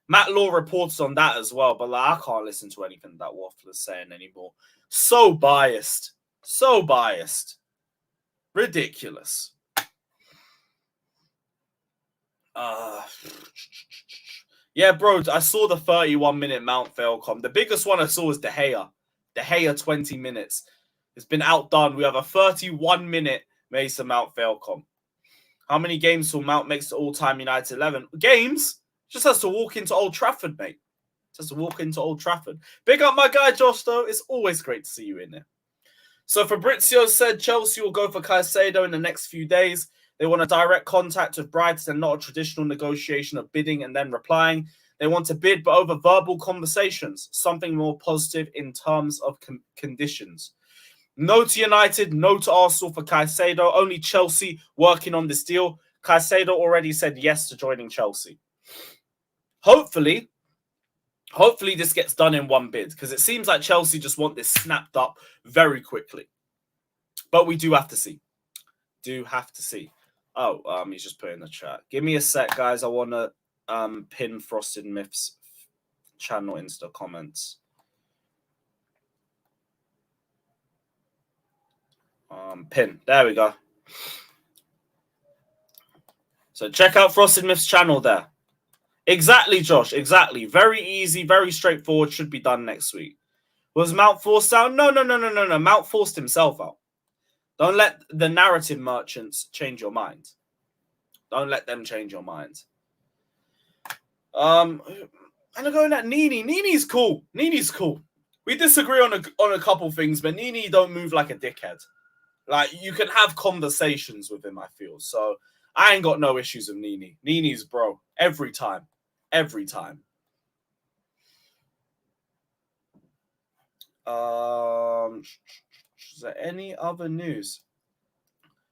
Matt Law reports on that as well, but like, I can't listen to anything that Waffler's saying anymore. So biased. So biased. Ridiculous. Yeah, bro, I saw the 31-minute Mount Failcom. The biggest one I saw was De Gea. De Gea 20 minutes. It's been outdone. We have a 31-minute Mason Mount Failcom. How many games will Mount makes the all-time United 11? Games? Just has to walk into Old Trafford, mate. Just to walk into Old Trafford. Big up my guy, Josh, though. It's always great to see you in there. So Fabrizio said Chelsea will go for Caicedo in the next few days. They want a direct contact with Brighton and not a traditional negotiation of bidding and then replying. They want to bid, but over verbal conversations, something more positive in terms of conditions. No to United, no to Arsenal for Caicedo. Only Chelsea working on this deal. Caicedo already said yes to joining Chelsea. Hopefully this gets done in one bid because it seems like Chelsea just want this snapped up very quickly. But we do have to see. Oh, he's just put in the chat. Give me a sec, guys. I want to pin Frosted Myths channel into the comments. Pin. There we go. So check out Frosted Myths channel there. Exactly, Josh. Exactly. Very easy, very straightforward. Should be done next week. Was Mount forced out? No. Mount forced himself out. Don't let the narrative merchants change your mind. Don't let them change your mind. And I'm going at Nini. Nini's cool. We disagree on a couple things, but Nini don't move like a dickhead. Like, you can have conversations with him, I feel. So I ain't got no issues with Nini. Nini's bro. Every time. Is there any other news?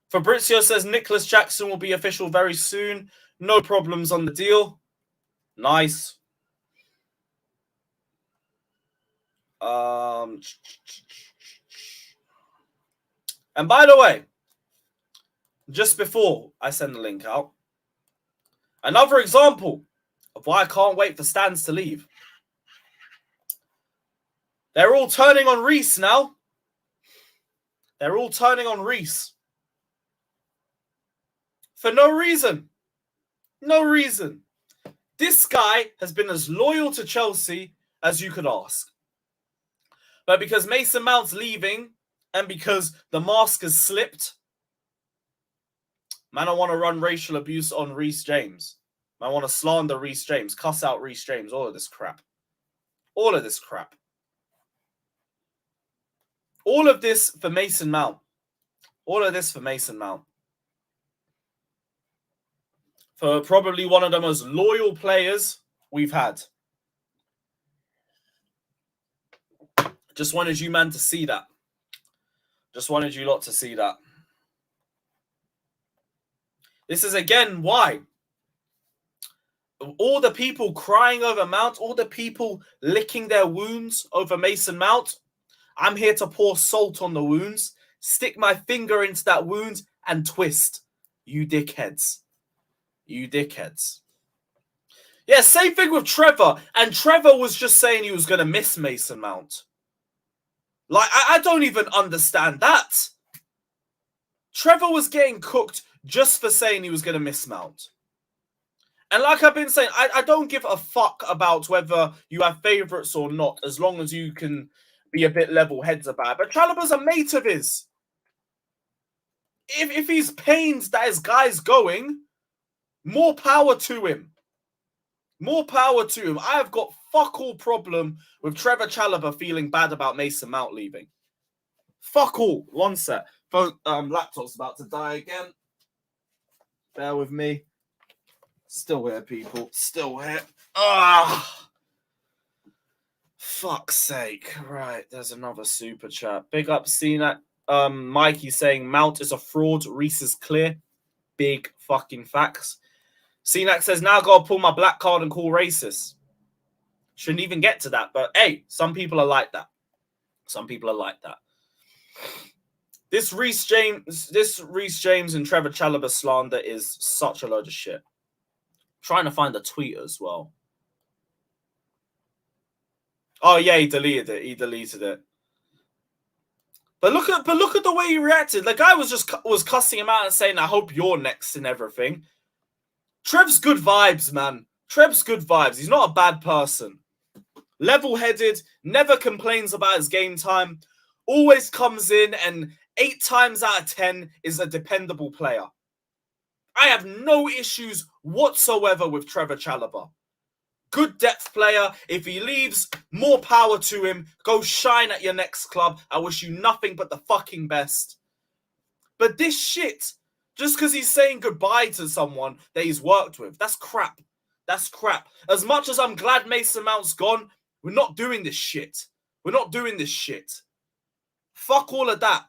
Fabrizio says Nicholas Jackson will be official very soon. No problems on the deal. Nice. And by the way, just before I send the link out, another example of why I can't wait for Stans to leave. They're all turning on Reece now. They're all turning on Reece. For no reason. No reason. This guy has been as loyal to Chelsea as you could ask. But because Mason Mount's leaving and because the mask has slipped, man, I want to run racial abuse on Reece James. I want to slander Reece James, cuss out Reece James, all of this crap. All of this crap. All of this for Mason Mount. All of this for Mason Mount. for probably one of the most loyal players we've had. Just wanted you, man, to see that. Just wanted you lot to see that. This is, again, why. All the people crying over Mount, all the people licking their wounds over Mason Mount, I'm here to pour salt on the wounds, stick my finger into that wound, and twist. You dickheads. You dickheads. Yeah, same thing with Trevoh. And Trevoh was just saying he was going to miss Mason Mount. Like, I don't even understand that. Trevoh was getting cooked just for saying he was going to miss Mount. And like I've been saying, I don't give a fuck about whether you have favourites or not, as long as you can be a bit level-heads about it. But Chalobah's a mate of his. If he's pained that his guy's going, more power to him. More power to him. I have got fuck all problem with Trevoh Chalobah feeling bad about Mason Mount leaving. Fuck all. One sec. Phone, laptop's about to die again. Bear with me. Still here, people. Still here. Ah! Fuck's sake. Right, there's another super chat. Big up, Cena. Mikey saying Mount is a fraud. Reece is clear. Big fucking facts. Cenac says, now gotta pull my black card and call racist. Shouldn't even get to that, but hey, some people are like that. Some people are like that. This Reece James and Trevoh Chalobah slander is such a load of shit. Trying to find the tweet as well. Oh yeah, he deleted it. He deleted it. But look at the way he reacted. The guy was cussing him out and saying, "I hope you're next" and everything. Trev's good vibes, man. Trev's good vibes. He's not a bad person. Level-headed, never complains about his game time, always comes in and 8 times out of 10 is a dependable player. I have no issues whatsoever with Trevoh Chalobah. Good depth player. If he leaves, more power to him. Go shine at your next club. I wish you nothing but the fucking best. But this shit, just because he's saying goodbye to someone that he's worked with, that's crap. That's crap. As much as I'm glad Mason Mount's gone, we're not doing this shit. We're not doing this shit. Fuck all of that.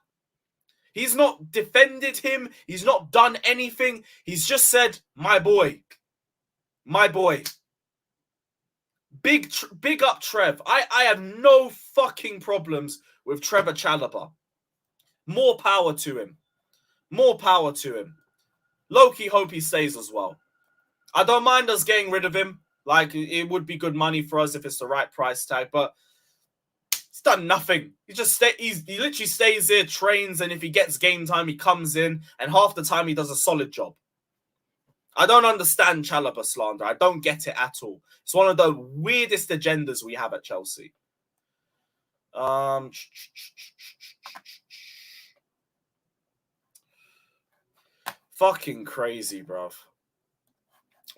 He's not defended him. He's not done anything. He's just said, my boy. My boy. Big up Trev. I have no fucking problems with Trevoh Chalobah. More power to him. More power to him. Low-key hope he stays as well. I don't mind us getting rid of him. Like, it would be good money for us if it's the right price tag, but he's done nothing. He literally stays there, trains, and if he gets game time, he comes in, and half the time he does a solid job. I don't understand Chalobah slander. I don't get it at all. It's one of the weirdest agendas we have at Chelsea. Fucking crazy, bruv.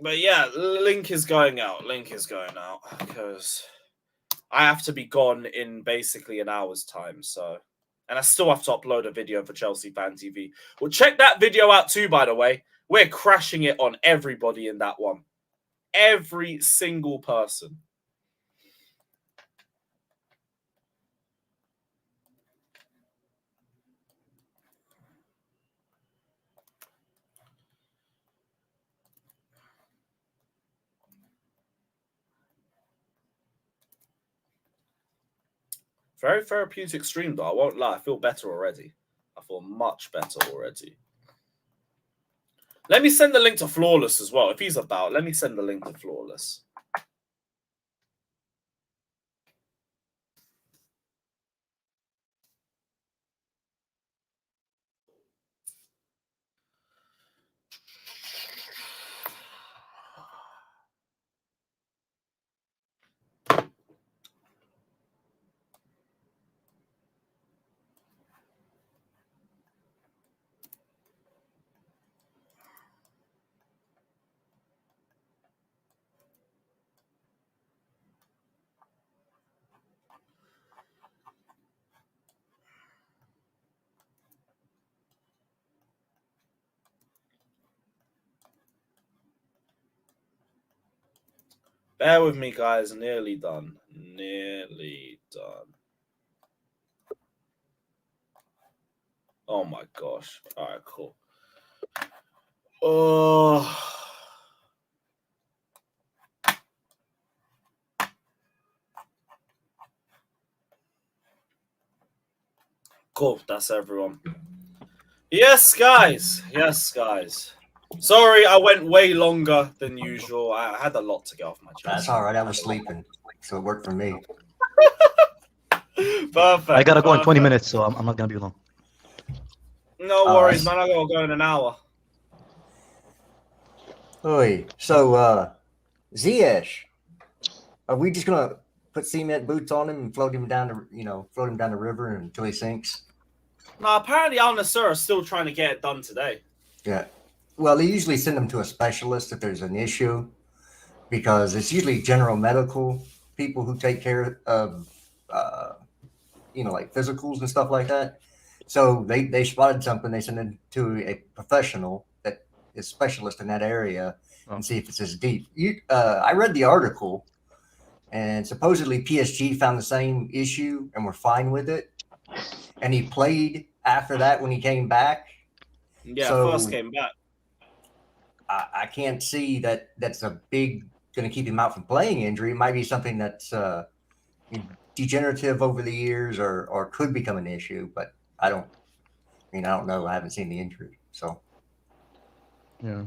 But yeah, link is going out. Link is going out because I have to be gone in basically an hour's time. So, and I still have to upload a video for Chelsea Fan TV. Well, check that video out too, by the way. We're crashing it on everybody in that one. Every single person. Very therapeutic stream, though. I won't lie. I feel better already. I feel much better already. Let me send the link to Flawless as well. If he's about, let me send the link to Flawless. Bear with me, guys. Nearly done. Nearly done. Oh my gosh. All right, cool. Oh. Cool. That's everyone. Yes, guys. Yes, guys. Sorry, I went way longer than usual. I had a lot to get off my chest. That's all right. I was sleeping, so it worked for me. Perfect. I gotta go in 20 minutes, so I'm not gonna be long. No worries, man. I gotta go in an hour. Oi. So, Ziyech, are we just gonna put cement boots on him and float him down the river until he sinks? No, apparently Al Nassr are still trying to get it done today. Yeah. Well, they usually send him to a specialist if there's an issue, because it's usually general medical people who take care of, like physicals and stuff like that. So they spotted something, they send it to a professional that is specialist in that area and see if it's as deep. I read the article, and supposedly PSG found the same issue and were fine with it. And he played after that when he came back. Yeah, So, first came back. I can't see that that's going to keep him out from playing injury. It might be something that's degenerative over the years or could become an issue, but I don't know. I haven't seen the injury, so. Yeah.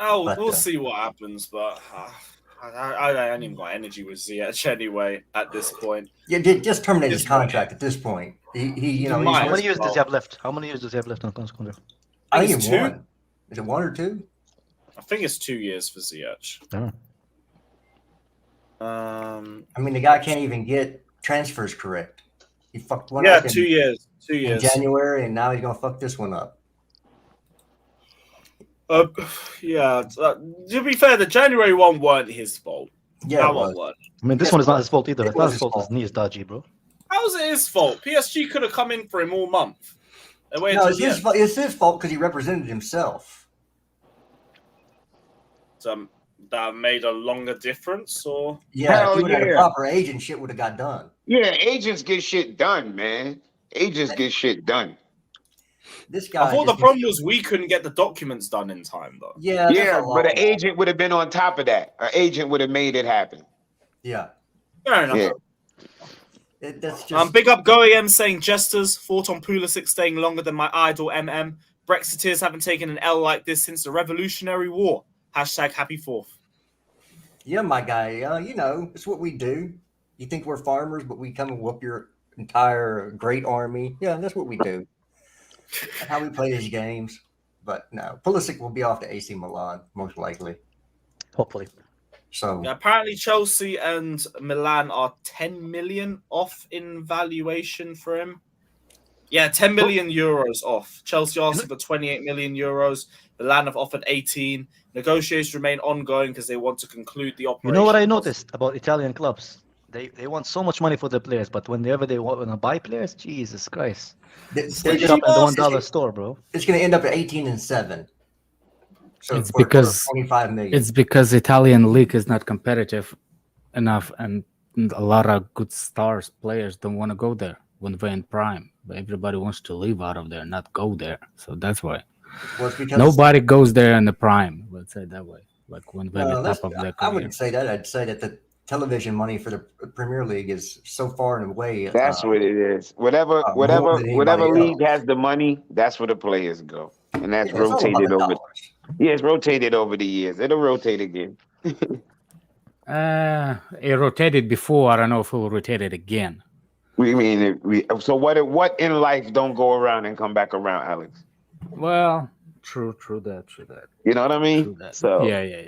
We'll see what happens, but I ain't even got energy with Ziyech anyway at this point. Yeah, just terminate his contract at this point. How many years does he have left? How many years does he have left on contract? I think it's it's 2. one. Is it 1 or 2? I think it's 2 years for Ziyech. Yeah. I mean, the guy can't even get transfers correct. He fucked one Yeah, up 2 years. 2 in years. January, and now he's gonna fuck this one up. To be fair, the January one weren't his fault. Yeah, that it one was. weren't. I mean, this one is not his fault either. It It's not was his his fault. His knee is dodgy, bro. How is it his fault? PSG could have come in for him all month. No, it's his fault because he represented himself. So that made a longer difference, or Yeah, if he would have had a proper agent, shit would have got done. Yeah, agents get shit done, man. Agents get shit done. This guy. I thought the problem was we couldn't get the documents done in time, though. Yeah, but an agent would have been on top of that. An agent would have made it happen. Yeah. Fair enough. Yeah. That's just. Big up GoAM saying jesters thought on Pulisic staying longer than my idol MM. Brexiteers haven't taken an L like this since the Revolutionary War. Hashtag happy 4th. Yeah, my guy. It's what we do. You think we're farmers, but we come and whoop your entire great army. Yeah, that's what we do. How we play these games. But no, Pulisic will be off to AC Milan, most likely. Hopefully. So Yeah, apparently Chelsea and Milan are 10 million off in valuation for him. Yeah, 10 million euros off. Chelsea asking for 28 million euros. Milan have offered 18. Negotiations remain ongoing because they want to conclude the operation. You know what I noticed about Italian clubs? They want so much money for their players, but whenever they want to buy players, Jesus Christ. They shop at the $1 store, bro. It's going to end up at 18-7. So it's because 25 million. It's because Italian league is not competitive enough, and a lot of good stars players don't want to go there when they're in prime. But everybody wants to leave out of there, not go there. So that's why. Well, it's because nobody goes there in the prime. Let's say it that way. Like when they're at the top of their career. I wouldn't say that. I'd say that the television money for the Premier League is so far and away. That's what it is. Whatever league has the money, that's where the players go, and that's rotated over. Yeah, it's rotated over the years. It'll rotate again. It rotated before. I don't know if it will rotate it again. So what in life don't go around and come back around, Alex? Well, true that. You know what I mean? So yeah.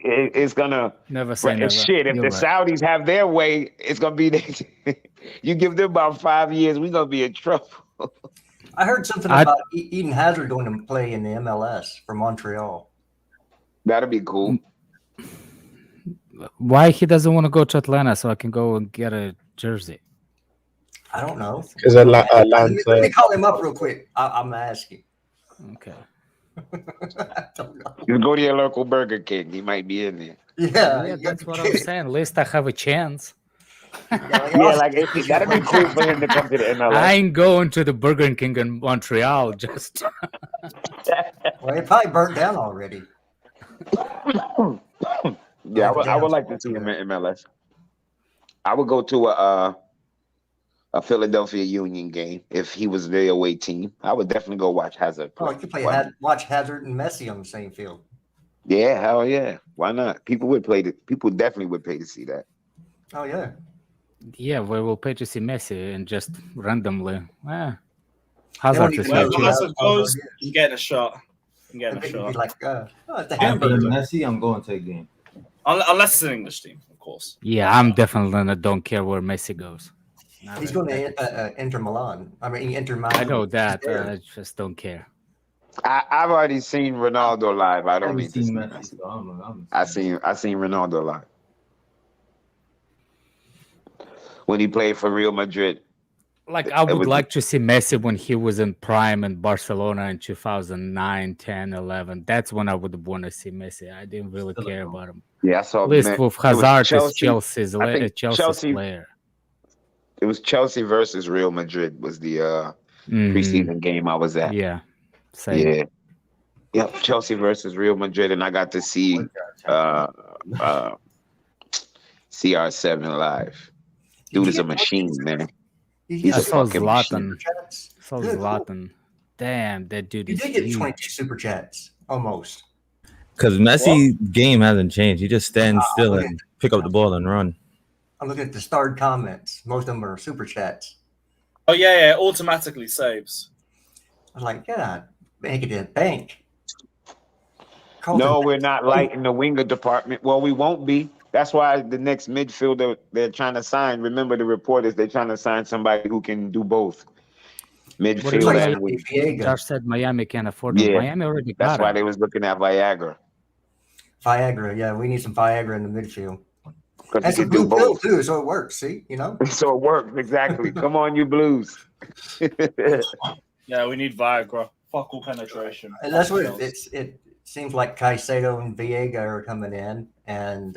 It's gonna never say never. Shit, if You're the right. Saudis have their way, it's gonna be you give them about 5 years, we're gonna be in trouble. I heard something about Eden Hazard going to play in the MLS for Montreal. That'd be cool. Why he doesn't want to go to Atlanta so I can go and get a jersey? I don't know. Because Atlanta. Let me call him up real quick. I'm asking. Okay. I don't know. You go to your local Burger King. He might be in there. Yeah, That's what I'm saying. At least I have a chance. Yeah, like that'd be cool for him to come to the MLS. I ain't going to the Burger King in Montreal. Just Well, it probably burnt down already. Yeah, I would like to see him in MLS. I would go to a Philadelphia Union game if he was the away team. I would definitely go watch Hazard play. Oh, you could watch Hazard and Messi on the same field. Yeah, hell yeah. Why not? People definitely would pay to see that. Oh yeah. yeah, we will pay to see Messi and just randomly. They Hazard don't is even Well, know like, who unless Hazard it goes, is. I'm getting a shot. I'm getting a It'd be shot. like, it's the After hamburger. Messi, I'm going to a game. Unless it's an English team, of course. yeah, I'm definitely don't care where Messi goes. Not He's really. going to Inter Milan. I mean, Inter Milan. I know that. He's there. I just don't care. I've already seen Ronaldo live. I I don't haven't need to seen see Messi, Messi. so I'm I seen Ronaldo live when he played for Real Madrid. Like, I It would was- like to see Messi when he was in prime in Barcelona in 2009, 10, 11. That's when I would want to see Messi. I didn't really Still care don't. about him. Yeah, I saw. At least man, with it was Hazard is Chelsea's I think Chelsea- player. It was Chelsea versus Real Madrid was the Mhm. preseason game I was at. Yeah, same. Yeah. Yep, Chelsea versus Real Madrid, and I got to see CR7 live. Dude is a machine, man. He's I a saw fucking Zlatan. machine. Saw Good. Zlatan. Damn, that dude You is did get huge. 22 super chats, almost. Because Messi game hasn't changed. He just stands still okay. and pick up the ball and run. I'm looking at the starred comments. Most of them are super chats. Oh yeah, it automatically saves. I was like, yeah, bank it in bank. No, we're not light in the winger department. Well, we won't be. That's why the next midfielder they're trying to sign. Remember, the report is they're trying to sign somebody who can do both What do midfield you and mean? wing. Viega. Josh said Miami can't afford him. Yeah, Miami already That's got why him. they was looking at Viagra Viagra, yeah, we need some Viagra in the midfield. because And he some can do blue pill both. too, so it works. See, you know. So it works exactly. Come on, you Blues. Yeah, we need Viagra. Fuck all penetration. And that's what Fuck pills. it seems like. Caicedo and Viega are coming in, and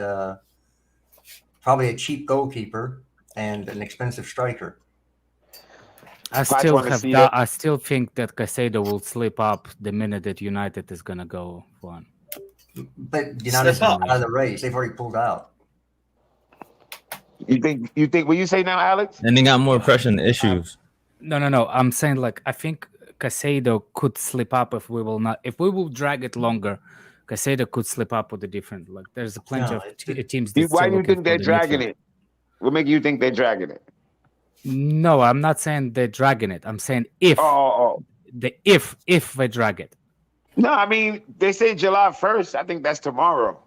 probably a cheap goalkeeper and an expensive striker. I Quite still wanna have see that. that. I still think that Caicedo will slip up the minute that United is gonna go one. But United's Step up. out of the race. They've already pulled out. You think? What you say now, Alex? And they got more pressing issues. No. I'm saying, like, I think Caicedo could slip up if we will drag it longer. Caicedo could slip up with a different. Like, there's plenty No, of it's- teams. Why That still do you looking think they're for the dragging midfield. it? What make you think they're dragging it? No, I'm not saying they're dragging it. I'm saying if Oh. if they drag it. No, I mean they say July 1st. I think that's tomorrow.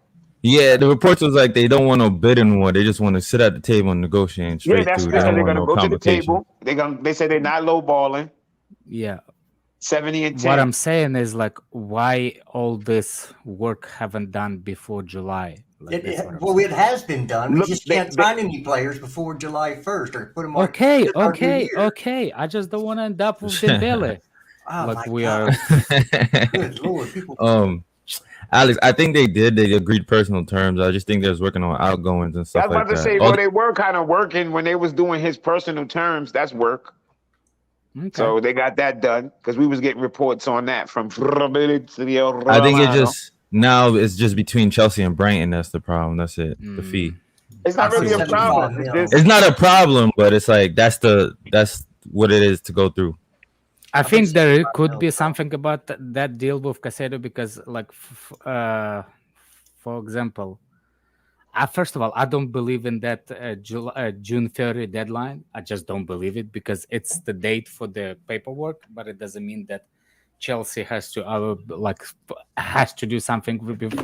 Yeah, the reports was like they don't want no bidding war. They just want to sit at the table and negotiate straight Yeah, that's through. they They said don't they're want gonna no go to the complication. table. They said they're not lowballing. Yeah. 70 and 10. What I'm saying is, like, why all this work haven't done before July? Like, that's what I'm Well, saying. it has been done. We Look, just they- can't sign any players before July 1st or put them on. Okay, our new year. okay. I just don't want to end up with Dembele. Oh, Like, my we God. are. Good Lord, people. Alex, I think they agreed personal terms. I just think they was working on outgoings and I stuff was like about to that. say, All well, they were kind of working when they was doing his personal terms. That's work. Okay. So they got that done because we was getting reports on that from. I think it just now it's just between Chelsea and Brighton. That's the problem. That's it. The fee. It's not really a 75 problem. It's mil. just, It's not a problem, but it's like that's what it is to go through. I think think there 75 could mil. be something about that deal with Caicedo because, like, for example, first of all, I don't believe in that June 30 deadline. I just don't believe it because it's the date for the paperwork, but it doesn't mean that Chelsea has to do something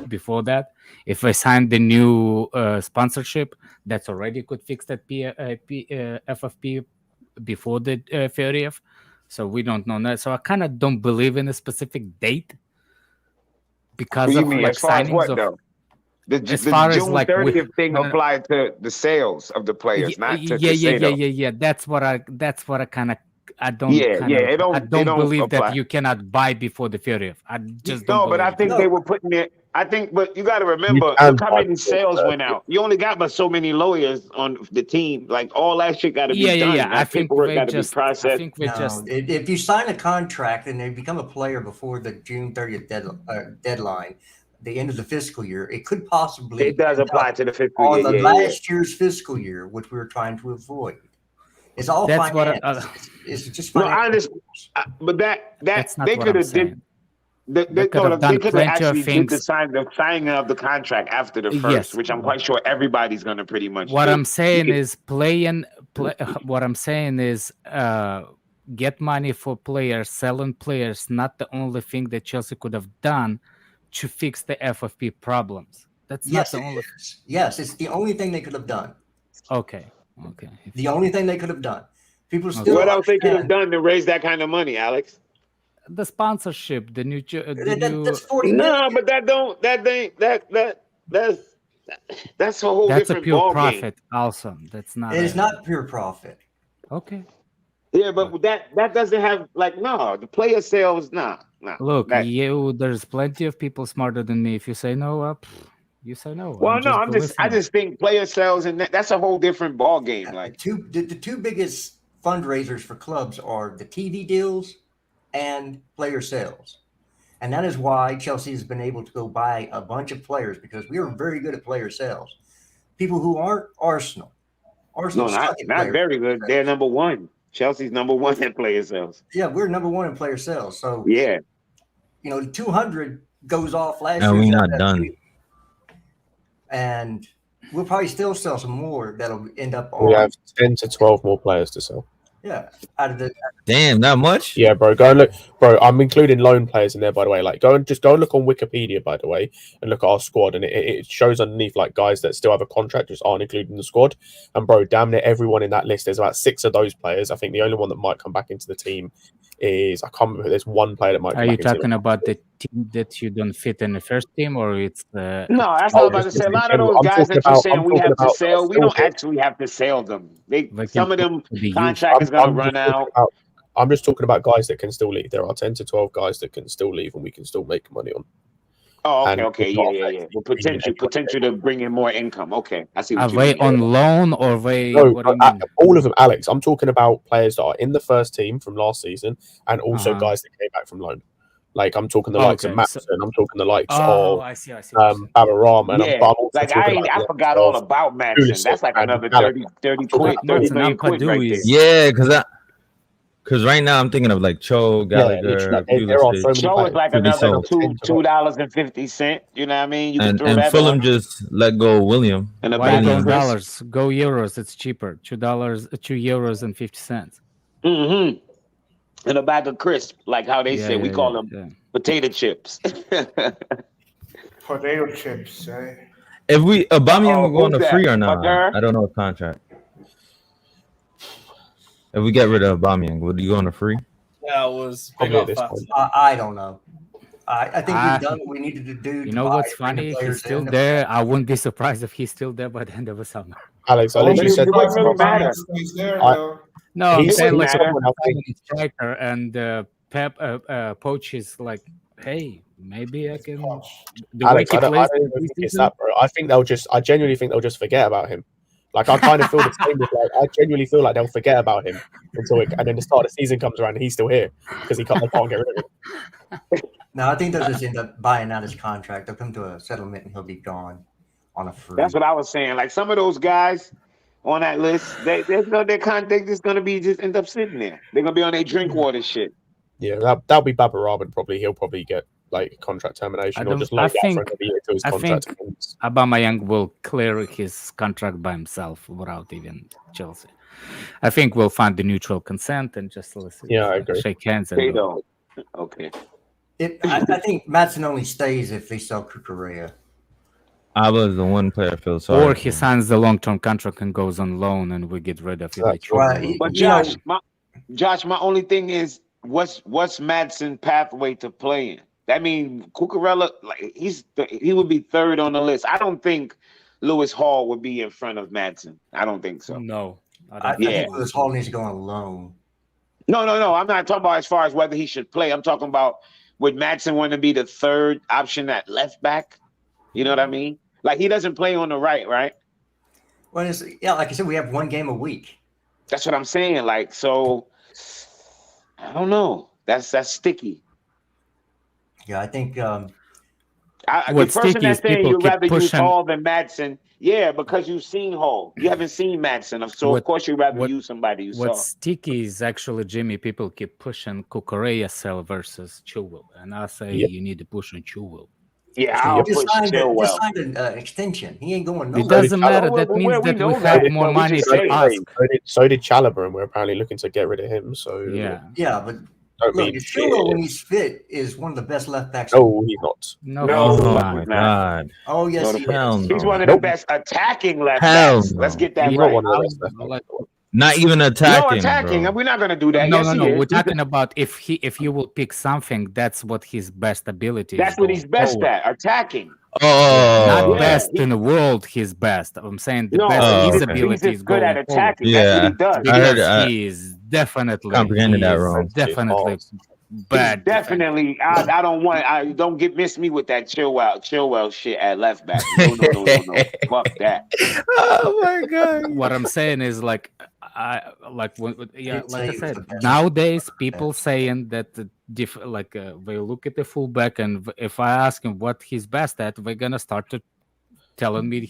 before that. If they sign the new sponsorship, that's already could fix that FFP before the 30th. So we don't know that. So I kind of don't believe in a specific date because what do you of mean? like As far as signings what of. though? The As far as, June like, 30th thing no, no. applied to the sales of the players, not to the sale. Yeah. That's what I kind of I don't. Yeah, kind yeah, of, it don't- I it don't don't believe apply. that you cannot buy before the 30th. I just don't. No, but I believe think that. they were putting it. I think, but you got to You remember, can look how buy many before sales the went out. You only got but so many lawyers on the team. Like all that shit got to be done. Yeah. I That think paperwork they got to be just. I processed. think we No, just. if you sign a contract and they become a player before the June 30th deadline, the end of the fiscal year, it could possibly It does end apply up to the fiscal on year. the Yeah, yeah. last year's fiscal year, which we were trying to avoid. It's all That's what. finance. It's just No, finance. I understand, but that That's not they what could I'm have did. saying. They They could have they done could have plenty of actually did things. the signing of the contract after the first, Yes. which I'm quite sure everybody's gonna pretty much What do. I'm saying You could- is what I'm saying is get money for players, selling players, not the only thing that Chelsea could have done to fix the FFP problems. That's Yes, not the it only. is. Yes, it's the only thing they could have done. Okay. The only thing they could have done. People still What don't else they could have understand. done to raise that kind of money, Alex? The sponsorship, the new. That's 40 million. No, but that's a whole That's a different pure ball profit. Also, that's not. It is not pure profit. Okay. Yeah, but that doesn't have the player sales. Nah. Look, That- there's plenty of people smarter than me. If you say no, you say no. Well, I listening. just think player sales and that's a whole different ball game. Like The two biggest fundraisers for clubs are the TV deals and player sales. And that is why Chelsea has been able to go buy a bunch of players, because we are very good at player sales. People who aren't Arsenal. no, not very good. They're number one. Chelsea's number one at player sales. Yeah, we're number one in player sales. So Yeah. 200 goes off last And year. we're not done. And we'll probably still sell some more that'll end up on. We have 10 to 12 more players to sell. Yeah, out of the. Damn, not much. Yeah, bro. Go and look, bro. I'm including loan players in there, by the way. Like, go and look on Wikipedia, by the way, and look at our squad, and it shows underneath like guys that still have a contract just aren't included in the squad. And bro, damn near everyone in that list. There's about 6 of those players. I think the only one that might come back into the team is I can't remember. There's one player that might. Are you talking about the team that you don't fit in the first team, or it's? No, that's not about to say. A lot of those guys that you're saying we have to sell, we don't actually have to sell them. Some of them contract is gonna run out. I'm just talking about guys that can still leave. There are 10 to 12 guys that can still leave, and we can still make money on. Oh, And okay, yeah. Well, potential to bring in more income. Okay, I see. Are they on loan or they? No, What do you mean? all of them, Alex. I'm talking about players that are in the first team from last season, and also guys that came back from loan. Like I'm talking the likes of Matson. I'm talking the likes of I see. Babaram, and Yeah, I'm also like talking I about forgot all about Matson. That's like another 30 quid, 30 million quid right there. Yeah, because right now I'm thinking of like Cho, Gallagher, there are so many Cho is like to be another sold. $2.50. You know what I mean? You can And throw that Fulham on. just let go of William. And a Why bag go of crisps. dollars? Go euros. It's cheaper. €2.50. Mm-hmm. And a bag of crisp, like how they say we call them potato chips. Potato chips, eh? If Aubameyang will go on who's a that? free or not, Fucker? I don't know a contract. If we get rid of Aubameyang, would you go on a free? Yeah, it was big Probably up at this fast. point. I don't know. I think we've done what we needed to do. You know what's funny? He's still there. I wouldn't be surprised if he's still there by the end of the summer. Alex, I literally said It really matter. Stays there, I- though. No, I'm He saying wouldn't like matter. a striker and Pep Poach is like, hey, maybe I can. The way Alex, he I don't plays even this think it's season- that, bro. I genuinely think they'll just forget about him. Like, I kind of feel the same with, like, I genuinely feel like they'll forget about him and then the start of the season comes around and he's still here because they can't get rid of him. No, I think they'll just end up buying out his contract. They'll come to a settlement and he'll be gone on a free. That's what I was saying. Like some of those guys on that list, their contract is gonna be just end up sitting there. They're gonna be on their drink water shit. Yeah, that'll be Babarab, and he'll probably get like contract termination or just loaned out for another year till his contract ends. Aubameyang will clear his contract by himself without even Chelsea. I think we'll find the neutral consent and just listen. Yeah, I agree. Shake hands and They go. don't. Okay. I think Matson only stays if they sell Cucurella. I was the one player I feel sorry. Or he signs the long-term contract and goes on loan, and we get rid of it. That's right. But Josh, my only thing is, what's Madsen's pathway to playing? I mean, Cucurella, like he would be third on the list. I don't think Lewis Hall would be in front of Madsen. I don't think so. No. I think Lewis Hall needs to go on loan. No. I'm not talking about as far as whether he should play. I'm talking about would Madsen want to be the third option at left back? You know what I mean? Like he doesn't play on the right? Well, like I said, we have one game a week. That's what I'm saying. Like, so I don't know. That's sticky. Yeah, I think The What's person sticky is that's saying people you'd keep rather use pushing. Hall than Madsen, yeah, because you've seen Hall. You haven't seen Madsen, so of course you'd rather use somebody you saw. What's sticky is actually, Jimmy, people keep pushing Cucurella sell versus Chilwell, and I say you need to push on Chilwell. Yeah, I'll just push signed Chilwell. an extension. He ain't going It nowhere. doesn't matter. That means that we have more money to ask. So did Chalobah, and we're apparently looking to get rid of him. So Yeah, but don't look, mean Chilwell when he's fit is one of the best left backs. No, he's not. no, Oh he's my not. god. Oh yes, he Hell is. no. He's one of the best attacking left Hell backs. Let's no. get that He's right. not one of the best left backs. Not even No attacking. attacking. Bro. We're not going to do that. No, Yes, no, he no. is. We're talking about if you will pick something, that's what his best ability That's is. what he's going best forward. at, attacking. Not Oh. best he- in the world, he's best. I'm saying the No, best Oh, his okay. he's ability as is good going at forward. attacking. That's what he does. I heard Because it. he is definitely comprehended that wrong. definitely bad. Definitely, I don't want. Don't miss me with that Chilwell shit at left back. No. Fuck that. Oh my god. What I'm saying is like like It's I a- said, it's a- nowadays people saying that they look at the fullback, and if I ask him what he's best at, we're gonna start to telling me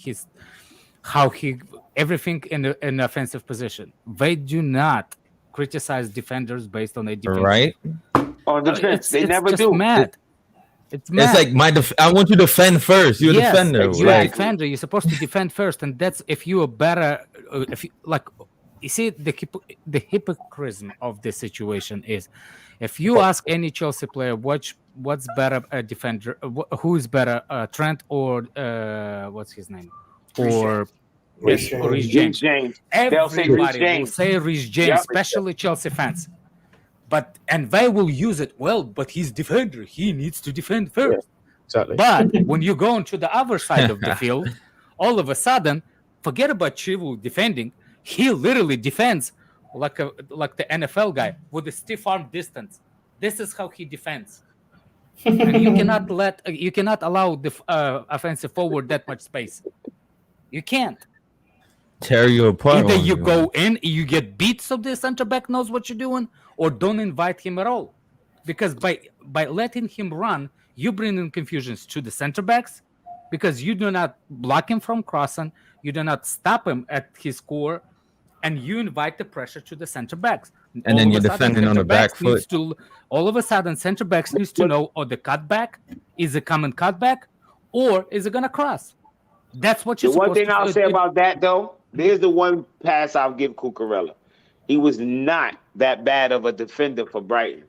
everything in the offensive position. They do not criticize defenders based on a defense. Right? On defense, they never just do. mad. It's mad. It's like I want you to defend first. You're a Yes, defender. You're a Like, defender. You're supposed to defend first, and that's if you are better. If you like, you see the hypocrisy of this situation is, if you ask any Chelsea player what's better a defender, who's better, Trent or what's his name, or Reece James. They'll say Reece Everybody will James. say Reece James, Yep. especially Chelsea fans. And they will use it. Well, but he's defender. He needs to defend first. Exactly. But when you go onto the other side of the field, all of a sudden, forget about Chilwell defending. He literally defends like the NFL guy with a stiff arm distance. This is how he defends. And you cannot allow the offensive forward that much space. You can't. tear you apart. Either on you go in, you get beat, so the center back knows what you're doing, or don't invite him at all. Because by letting him run, you bring in confusions to the center backs, because you do not block him from crossing, you do not stop him at his core, and you invite the pressure to the center backs. And then you're defending on the back foot. All of a sudden, center backs needs to know, the cutback is a coming cutback, or is it gonna cross? That's what you're The one supposed thing to I'll do. say about that, though, there's the one pass I'll give Cucurella. He was not that bad of a defender for Brighton.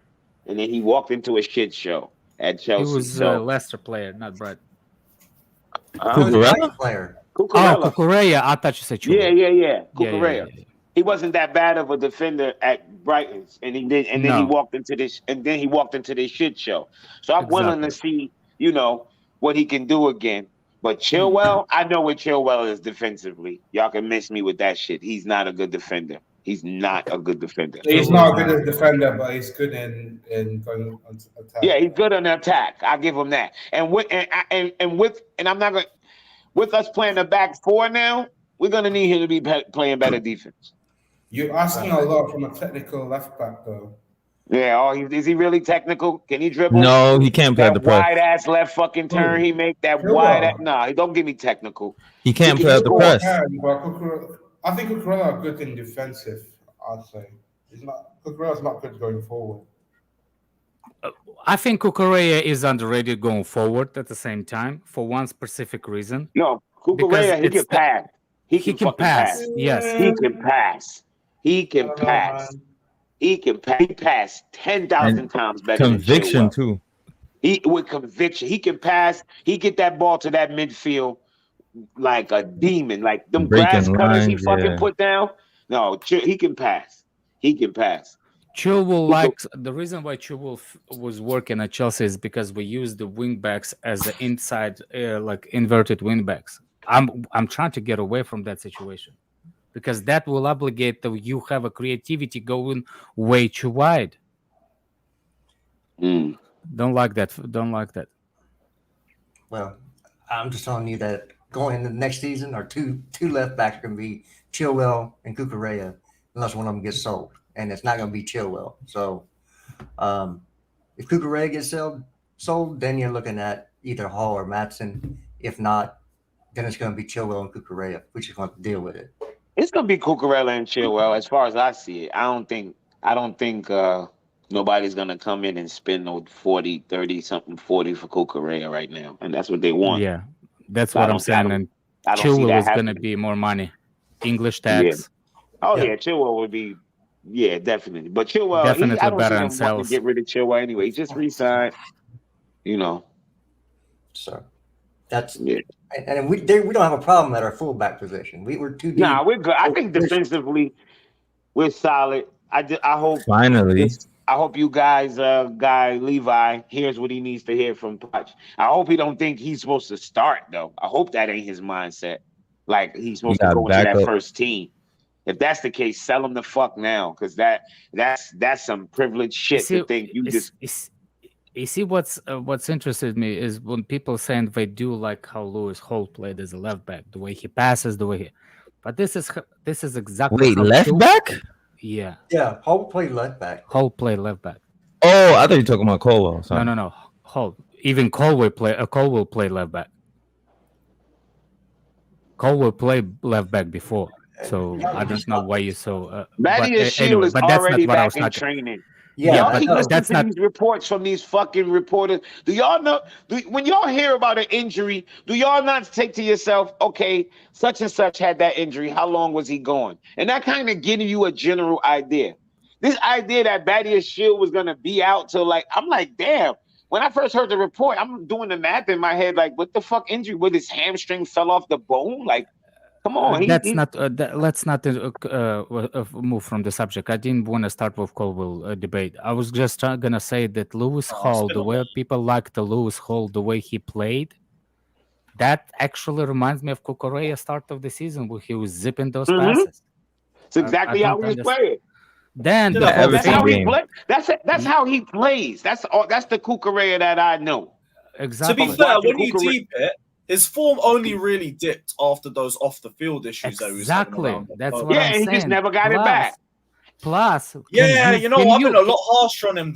And then he walked into a shit show at He Chelsea. was a Leicester player, not Brighton. Cucurella? Player. Cucurella. Cucurella. I thought you said Chilwell. Yeah. Cucurella. He wasn't that bad of a defender at Brighton, and then he walked into this, shit show. So I'm willing to see, what he can do again. But Chilwell, I know what Chilwell is defensively. Y'all can miss me with that shit. He's not a good defender. He's not a good defender. He's not good as a defender, but he's good in going on attack. Yeah, he's good on the attack. I'll give him that. And I'm not going. With us playing the back four now, we're gonna need him to be playing better defense. You're asking a lot from a technical left back, though. Yeah, is he really technical? Can he dribble? No, he can't play at the That press. wide ass left fucking turn he make. That wide. Nah, don't get me technical. He can't play at the press. I think Cucurella are good in defensive. I'd say Cucurella's not good going forward. I think Cucurella is underrated going forward at the same time for one specific reason. No, Cucurella, he can pass. He can pass. Yes. He can pass. He can pass. He can pass. He passed 10,000 times better. Conviction than too. With conviction, he can pass. He get that ball to that midfield like a demon. Like them Breaking grass cutters he lines, fucking yeah. put down. No, he can pass. He can pass. Chilwell likes the reason why Chilwell was working at Chelsea is because we use the wing backs as the inside, like inverted wing backs. I'm trying to get away from that situation because that will obligate that you have a creativity going way too wide. Don't like that. Don't like that. Well, I'm just telling you that going into the next season, our two left backs are going to be Chilwell and Cucurella, unless one of them gets sold, and it's not going to be Chilwell. So, if Cucurella gets sold, then you're looking at either Hall or Maatsen. If not, then it's going to be Chilwell and Cucurella, which is going to deal with it. It's going to be Cucurella and Chilwell, as far as I see it. I don't think nobody's going to come in and spend no 40 for Cucurella right now, and that's what they want. Yeah, that's what I'm saying. And Chilwell is going to be more money, English tax. Yeah. Chilwell would be, definitely. But Chilwell, definitely I don't better see in him want to get rid of Chilwell anyway. He just re-signed, So that's and we don't have a problem at our fullback position. We're too deep. Nah, we're good. I think defensively we're solid. I hope Finally. I hope you guys, guy Levi, hears what he needs to hear from Poch. I hope he don't think he's supposed to start though. I hope that ain't his mindset. Like he's supposed to go into that first team. If that's the case, sell him the fuck now, because that's some privileged shit to think you just. You see, what's interested me is when people saying they do like how Lewis Hall played as a left back, the way he passes, the way he. But this is exactly. Wait, left back? Yeah. Yeah, Hall played left back. Hall played left back. Oh, I thought you were talking about Colwill. Sorry. No. Hall. Even Colwill played left back. Colwill played left back before, so I don't know why you so. But that's already not what I back was in talking. training. Yeah, y'all keep listening to these reports from these fucking reporters. Do y'all know? When y'all hear about an injury, do y'all not take to yourself, okay, such and such had that injury. How long was he gone? And that kind of giving you a general idea. This idea that Thaddeus Shield was gonna be out till I'm like, damn. When I first heard the report, I'm doing the math in my head, like, what the fuck injury? With his hamstring fell off the bone? Like, come on. Let's not move from the subject. I didn't want to start with Colwill debate. I was just gonna say that Lewis Hall, the way people like the Lewis Hall, the way he played, that actually reminds me of Cucurella start of the season where he was zipping those passes. It's exactly how he was playing. Then that's how he plays. That's how he plays. That's the Cucurella that I know. Exactly. To be fair, when you deep it, his form only really dipped after those off the field issues that he was having around. That's what I'm and saying. he just never got it back. Plus, I've been a lot harsher on him.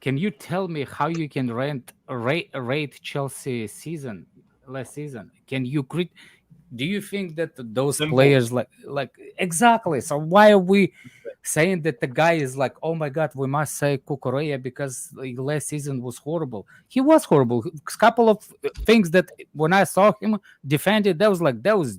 Can you tell me how you can rate Chelsea last season? Can you do you think that those players like exactly? So why are we saying that the guy is like, oh my god, we must say Cucurella because last season was horrible? He was horrible. A couple of things that when I saw him defended, that was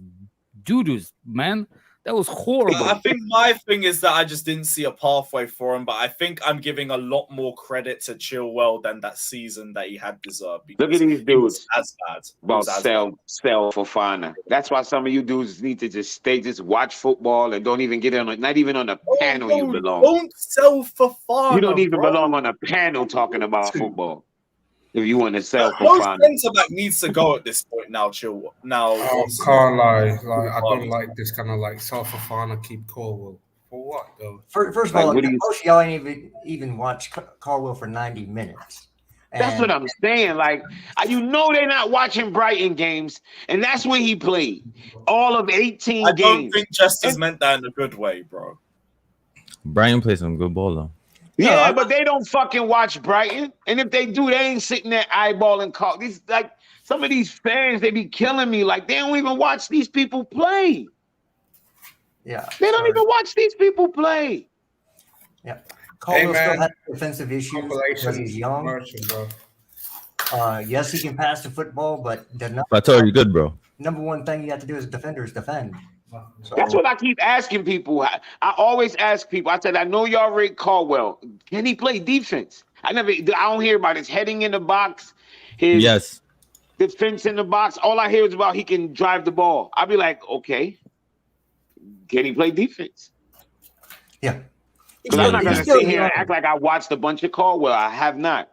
doo-doos, man. That was horrible. I think my thing is that I just didn't see a pathway for him, but I think I'm giving a lot more credit to Chilwell than that season that he had deserved. Look at these dudes as bad. About sell Fofana. That's why some of you dudes need to just watch football and don't even get not even on the panel you belong. Don't sell Fofana. You don't even belong on a panel talking about football. If you want to sell Most Fofana. centre back needs to go at this point now, Chilwell. Now, I can't lie. I don't like this kind of sell Fofana, keep Colwill. For what though? First of all, most of y'all ain't even watch Colwill for 90 minutes. That's what I'm saying. They're not watching Brighton games, and that's when he played all of 18 games. I don't think Justice meant that in a good way, bro. Brighton plays some good ball though. Yeah, but they don't fucking watch Brighton, and if they do, they ain't sitting there eyeballing call. These some of these fans, they be killing me. Like they don't even watch these people play. Yeah, they don't even watch these people play. Yeah, Colwill still has defensive issues because he's young. Yes, he can pass the football, but I told you, good, bro. Number one thing you have to do as a defender is defend. So, that's what I keep asking people. I always ask people. I said, I know y'all rate Colwill. Can he play defense? I don't hear about his heading in the box, his defense in the box. All I hear is about he can drive the ball. I'll be like, okay, can he play defense? Yeah. Because I'm not going to sit here and act like I watched a bunch of Colwill. I have not.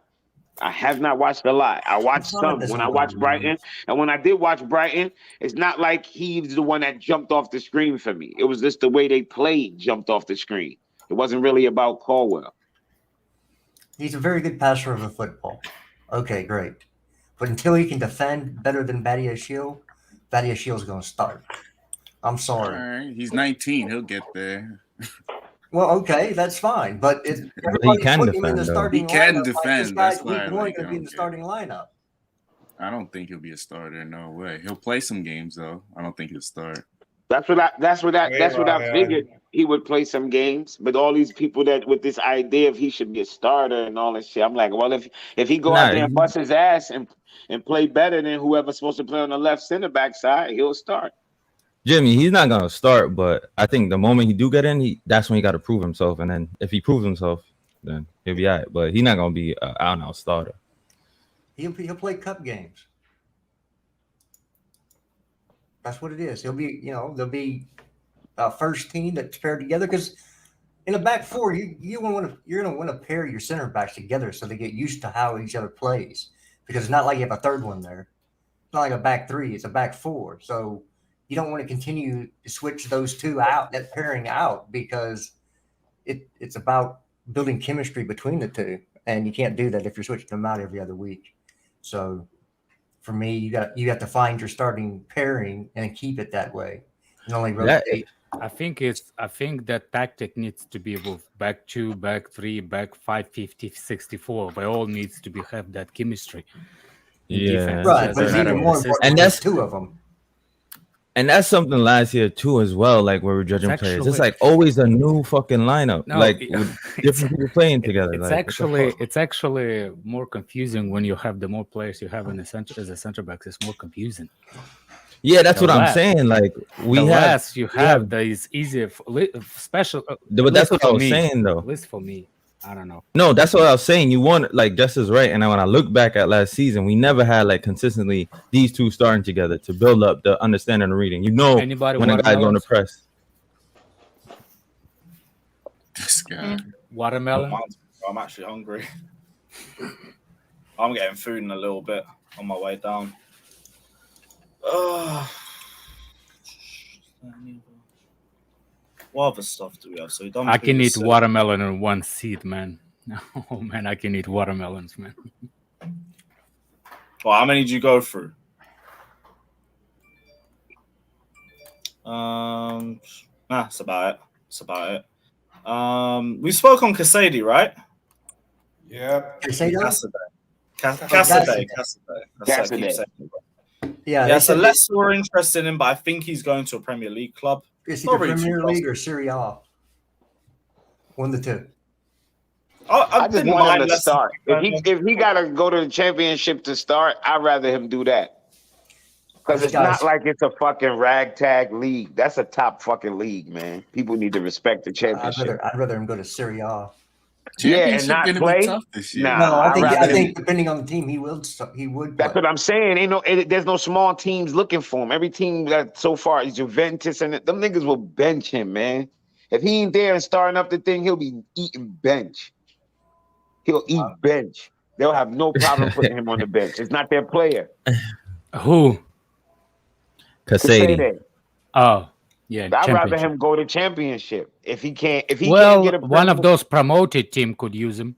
I have not watched a lot. I watched some That's when I not watched good, Brighton, and when I did watch Brighton, it's not like he's the one that jumped off the screen for me. It was just the way they played jumped off the screen. It wasn't really about Colwill. He's a very good passer of the football. Okay, great. But until he can defend better than Badiashile is going to start. I'm All sorry. right, he's 19. He'll get there. Well, okay, that's fine. But he everybody's can putting him in the defend, though. starting He can lineup. Like, this defend. guy's That's why, week one like, going to I be in don't the care. starting lineup. I don't think he'll be a starter. No way. He'll play some games though. I don't think he'll start. That's what I figured he would play some games. But all these people that with this idea of he should be a starter and all that shit, I'm like, well, if he go out there and bust his ass and play better than whoever's supposed to play on the left center back side, he'll start. Jimmy, he's not gonna start, but I think the moment he do get in, that's when he got to prove himself. And then if he proves himself, then he'll be all right. But he's not gonna be an out-and-out starter. He'll play cup games. That's what it is. He'll be, there'll be a first team that's paired together because in a back four, you're going to want to pair your center backs together so they get used to how each other plays. Because it's not like you have a third one there. It's not like a back three. It's a back four. So you don't want to continue to switch those two out, that pairing out, because it's about building chemistry between the two, and you can't do that if you're switching them out every other week. So for me, you have to find your starting pairing and keep it that way, and only rotate. I think that tactic needs to be with back 2, back 3, back 5, 50, 64. They all needs to have that chemistry. Yeah, right. But it's even more important. And that's two of them. And that's something last year too, as well. Like where we're judging players, it's like always a new fucking lineup, with different people playing together. It's actually more confusing when you have the more players you have in the center as a center backs. It's more confusing. Yeah, that's what I'm saying. Like we have these easy special. But that's what I was saying, though. At least for me, I don't know. No, that's what I was saying. You want just as right. And when I look back at last season, we never had consistently these two starting together to build up the understanding of reading. When a guy's going to press. This guy. Watermelon. I'm actually hungry. I'm getting food in a little bit on my way down. What other stuff do we have? So we done. I can eat watermelon in one seed, man. Oh man, I can eat watermelons, man. Well, how many did you go through? That's about it. We spoke on Caicedo, right? Yeah. Caicedo? Caicedo. Yeah, so less more interested in him, but I think he's going to a Premier League club. Is he the Premier League or Serie A? One of the two. I just want him to start. If he got to go to the championship to start, I'd rather him do that. Because it's not like it's a fucking ragtag league. That's a top fucking league, man. People need to respect the championship. I'd rather him go to Serie A. Yeah, and not play. No, I think depending on the team, he would. That's what I'm saying. There's no small teams looking for him. Every team that so far is Juventus, and them niggas will bench him, man. If he ain't there and starting up the thing, he'll be eating bench. He'll eat bench. They'll have no problem putting him on the bench. It's not their player. Who? Caicedo. Oh, yeah. I'd rather him go to championship. If he can't get a one of those promoted team could use him.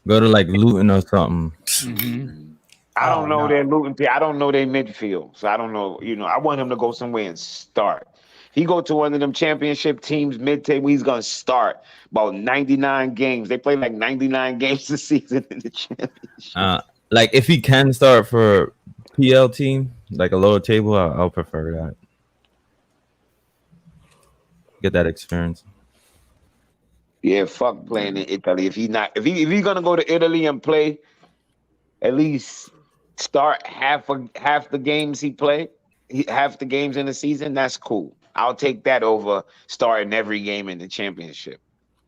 Go to Luton or something. Mm-hmm. I don't know their Luton team. I don't know their midfield. So I don't know. I want him to go somewhere and start. If he go to one of them championship teams mid-table, he's going to start about 99 games. They play 99 games this season in the championship. If he can start for PL team, a lower table, I'll prefer that. Get that experience. Yeah, fuck playing in Italy. If he's gonna go to Italy and play, at least start half the games he play, half the games in the season. That's cool. I'll take that over starting every game in the championship,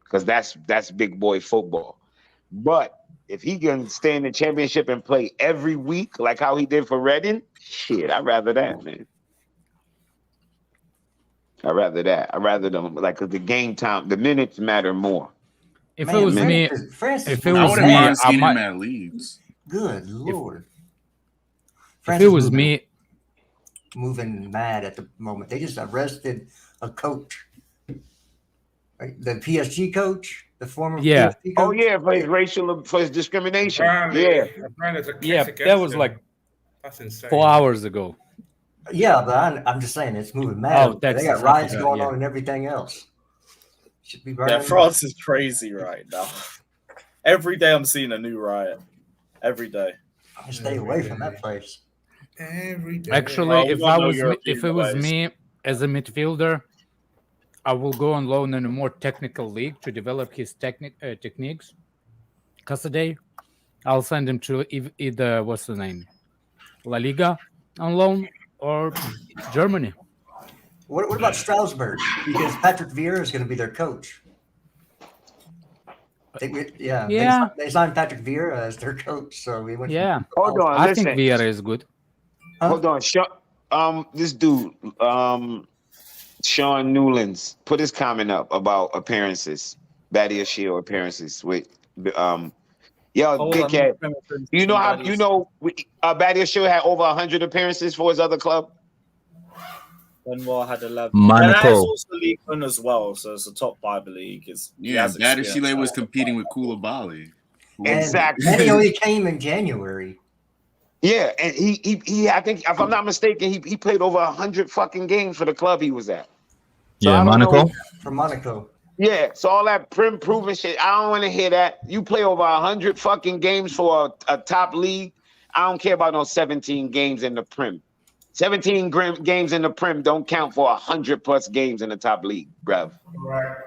because that's big boy football. But if he can stay in the championship and play every week like how he did for Reading, shit, I'd rather that, man. I'd rather that. I'd rather them because the game time, the minutes matter more. If Man, it was me, Francis if it was I was wouldn't me, mind I seeing him might. at Leeds. good lord. If Francis it was me, moving mad at the moment. They just arrested a coach, right? The PSG coach, the former Yeah. PSG coach. Oh yeah, for his discrimination. Yeah. Apparently, there's a case yeah, against that was him. like That's insane. 4 hours ago. Yeah, but I'm just saying it's moving mad. Oh, over there. They Texas, got I riots forgot, going yeah. on and everything else. Should be Yeah, burning. France is crazy right now. Every day I'm seeing a new riot. Every day. Stay away from that place. Every day. Actually, Well, we if got I no was me, if it European was ways. me as a midfielder, I will go on loan in a more technical league to develop his techniques. Caicedo, I'll send him to either what's the name, La Liga on loan or Germany. What about Strasbourg? Because Patrick Vieira is going to be their coach. Yeah. They signed Patrick Vieira as their coach, so we went. Yeah, Hold on, I listen. think Vieira is good. Hold on. This dude, Sean Newlands, put his comment up about appearances, Badia Shield appearances with dickhead. You know how Badia Shield had over 100 appearances for his other club? Benoit had 11. Monaco. And that's also League One as well, so it's a top 5 league. Yeah, Badashile was competing with Koulibaly. Exactly. And he only came in January. Yeah, and he I think if I'm not mistaken, he played over 100 fucking games for the club he was at. So Yeah, I don't Monaco. know. From Monaco. Yeah, so all that proving shit, I don't want to hear that. You play over 100 fucking games for a top league. I don't care about no 17 games in the Prem. 17 games in the Prem don't count for 100 plus games in the top league, bruv. Right.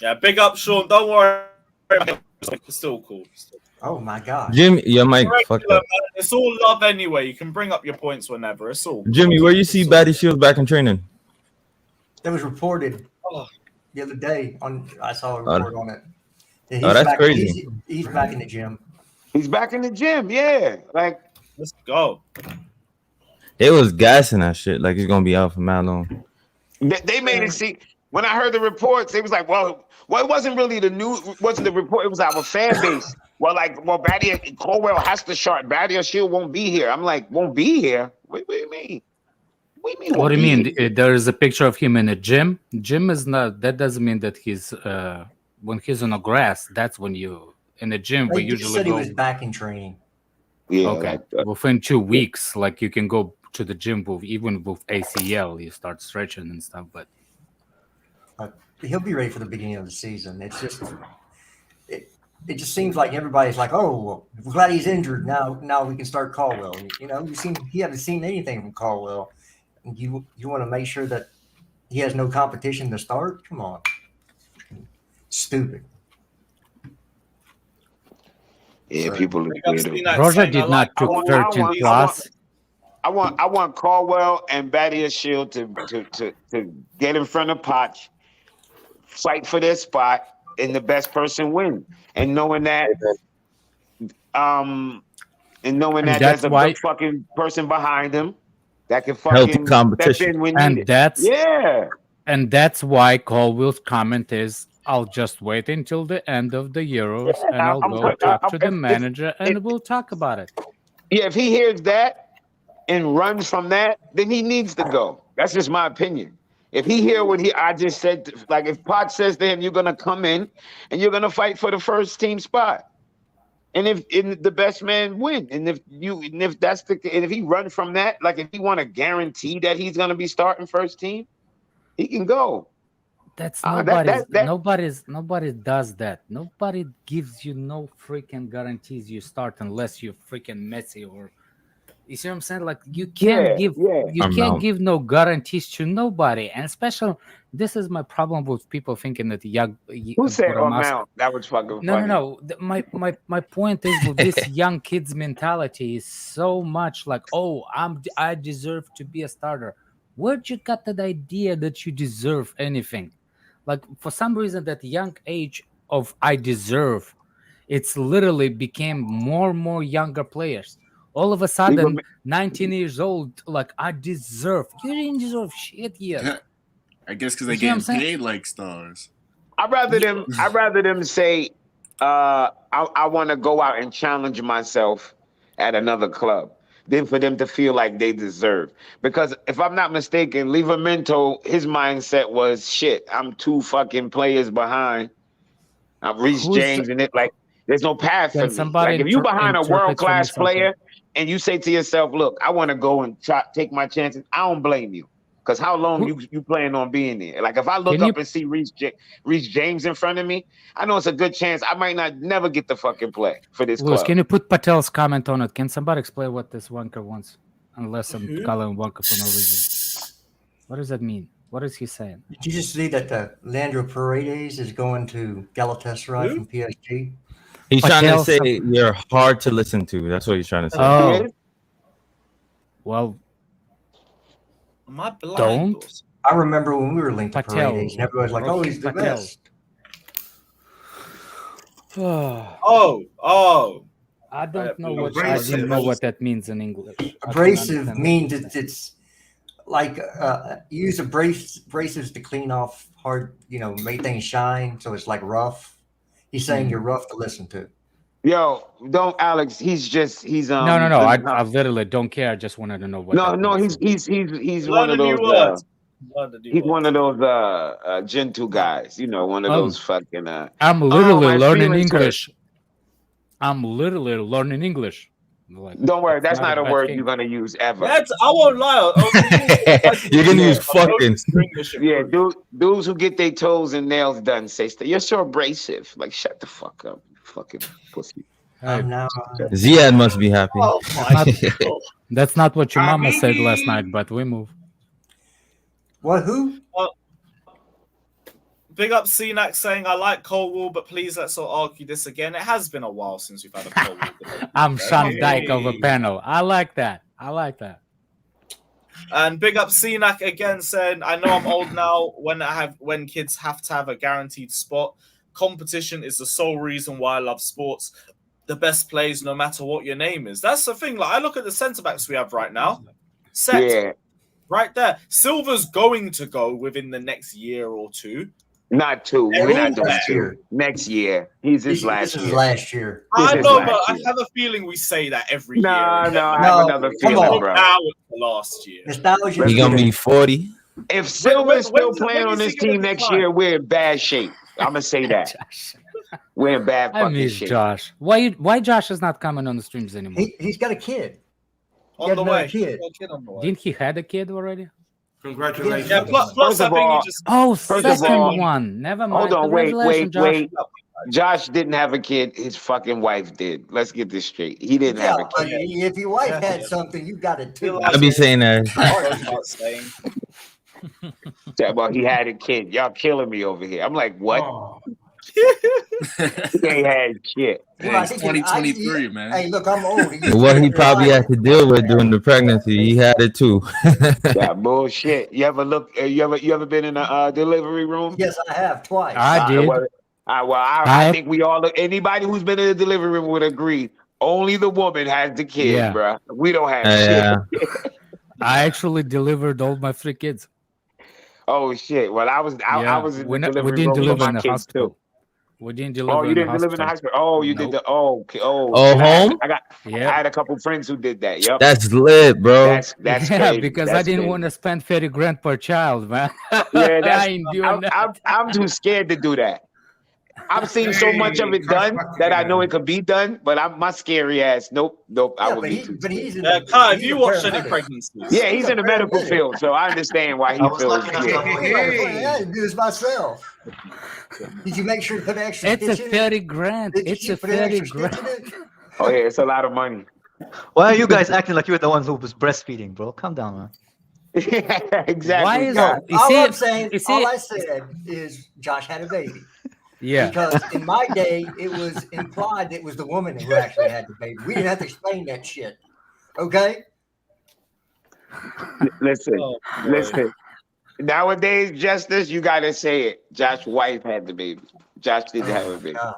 Yeah, big up, Sean. Don't worry. It's still cool. Oh my god. Jimmy, your mic fucked Regular, up. man. It's all love anyway. You can bring up your points whenever. It's all Jimmy, where you see Batty Shields back in training? That was reported Oh. the other day I saw a report on it. That Oh, that's back, crazy. He's back in the gym. He's back in the gym, yeah. Like, let's go. They was gassing that shit like he's gonna be out for mad long. They made it see. When I heard the reports, they was like, well, it wasn't really the news. Wasn't the report? It was our fan base. Badia Colwill has to start. Badia Shield won't be here. I'm like, won't be here? What do you mean? What do What do you mean? here? There is a picture of him in a gym. Gym is not. That doesn't mean that he's when he's on the grass. That's when you in the gym. They We just usually said he go. was back in training. Yeah. Okay. Within 2 weeks, like you can go to the gym even with ACL. You start stretching and stuff, but He'll be ready for the beginning of the season. It's just it just seems like everybody's like, oh, well, we're glad he's injured. Now we can start Colwill. You know, he haven't seen anything from Colwill. And you want to make sure that he has no competition to start? Come on. Stupid. Yeah, people are weird. Roger did not took 13 plus. I want Caldwell and Badia Shield to get in front of Potch, fight for their spot, and the best person win. And knowing that, there's a good fucking person behind him that can healthy fucking competition. step in when And needed. that's Yeah. And that's why Colwill's comment is, I'll just wait until the end of the Euros and I'll go talk to the manager and we'll talk about it. Yeah, if he hears that and runs from that, then he needs to go. That's just my opinion. If he hear what I just said, like if Potts says to him, you're gonna come in and you're gonna fight for the first team spot, and if the best man win, and if he run from that, like if he want to guarantee that he's gonna be starting first team, he can go. That's nobody does that. Nobody gives you no freaking guarantees you start unless you're freaking Messi or you see what I'm saying? Like you can't give no guarantees to nobody. And especially this is my problem with people thinking that who said Mount? That was fucking funny. No. My point is with this young kids mentality is so much like, oh, I deserve to be a starter. Where'd you get that idea that you deserve anything? Like for some reason that young age of I deserve, it's literally became more and more younger players. All of a sudden, 19 years old, like I deserve. You didn't deserve shit yet. I guess because they getting paid like stars. I'd rather them say, I want to go out and challenge myself at another club than for them to feel like they deserve. Because if I'm not mistaken, Livramento, his mindset was, shit, I'm 2 fucking players behind. I'm Reece James, and it like there's no path for me. Like if you behind a world-class player and you say to yourself, look, I want to go and take my chances, I don't blame you. Because how long you plan on being there? Like if I look up and see Reece James in front of me, I know it's a good chance I might not never get the fucking play for this Lewis, club. can you put Patel's comment on it? Can somebody explain what this wanker wants? Unless I'm calling wanker for no reason. What does that mean? What is he saying? Did you just see that Leandro Paredes is going to Galatasaray from PSG? He's trying to say you're hard to listen to. That's what he's trying to say. Oh. Well, am I blind? Don't. I remember when we were linked to Patel. Paredes, and everybody was like, "Oh, he's the best." I don't know what I didn't know what that means in English. Abrasive means it's like you use abrasives to clean off hard, make things shine. So it's like rough. He's saying you're rough to listen to. Yo, don't Alex. He's no. I literally don't care. I just wanted to know what. No. He's one of those. He's one of those gentle guys. One of those fucking. I'm literally learning English. I'm literally learning English. Like, don't worry, that's not a word you're gonna use ever. I won't lie. You're gonna use fucking. Yeah, dudes who get their toes and nails done say, "You're so abrasive." Like, shut the fuck up, you fucking pussy. Ziyech must be happy. That's not what your mama said last night, but we move. What? Who? Big up CNAC saying, I like Colwill, but please let's not argue this again. It has been a while since we've had a Colwill. I'm Sean Dyke over panel. I like that. And big up CNAC again saying, I know I'm old now when kids have to have a guaranteed spot. Competition is the sole reason why I love sports. The best plays, no matter what your name is. That's the thing. Like I look at the centre backs we have right now. Right there. Silva's going to go within the next year or two. Not 2. We're not doing 2. Next year. He's his last year. Last year. I know, but I have a feeling we say that every year. I have another feeling, bro. Now it's the last year. He's gonna be 40. If Silva's still playing on this team next year, we're in bad shape. I'm gonna say that. We're in bad fucking shape. Josh. Why Josh is not coming on the streams anymore? He's got a kid. On the way. Didn't he had a kid already? Congratulations. Yeah, plus I think he just... second one. Never mind. Hold on, wait. Josh. Josh didn't have a kid. His fucking wife did. Let's get this straight. He didn't have a kid. If your wife had something, you got it too. I'll be saying that. Well, he had a kid. Y'all killing me over here. I'm like, what? Oh. He ain't had shit. Yeah, it's 2023, man. Hey, look, I'm old. What he probably had to deal with during the pregnancy, he had it too. That bullshit. You ever look? You ever been in a delivery room? Yes, I have twice. I did. I think we all. Anybody who's been in a delivery room would agree. Only the woman has the kid, bro. We don't have shit. I actually delivered all my 3 kids. Oh shit! Well, I was in the delivery room with my kids too. We didn't deliver. Oh, you didn't deliver in the hospital. Oh, you did the. Oh, okay. Home. I had a couple friends who did that. Yep. That's lit, bro. That's crazy. Because I didn't want to spend 30 grand per child, man. Yeah, I'm too scared to do that. I've seen so much of it done that I know it could be done, but my scary ass. Nope. I would be too. But he's in have you watched any pregnancies? Yeah, he's in the medical field, so I understand why he feels scared. I do this myself. Did you make sure to put extra? It's a 30 grand. It's a 30 grand. Oh yeah, it's a lot of money. Why are you guys acting like you're the ones who was breastfeeding, bro? Calm down, man. Exactly. Why is all I said is Josh had a baby. Yeah. Because in my day, it was implied that it was the woman who actually had the baby. We didn't have to explain that shit. Okay? Listen. Nowadays, Justice, you gotta say it. Josh's wife had the baby. Josh didn't have a baby. Oh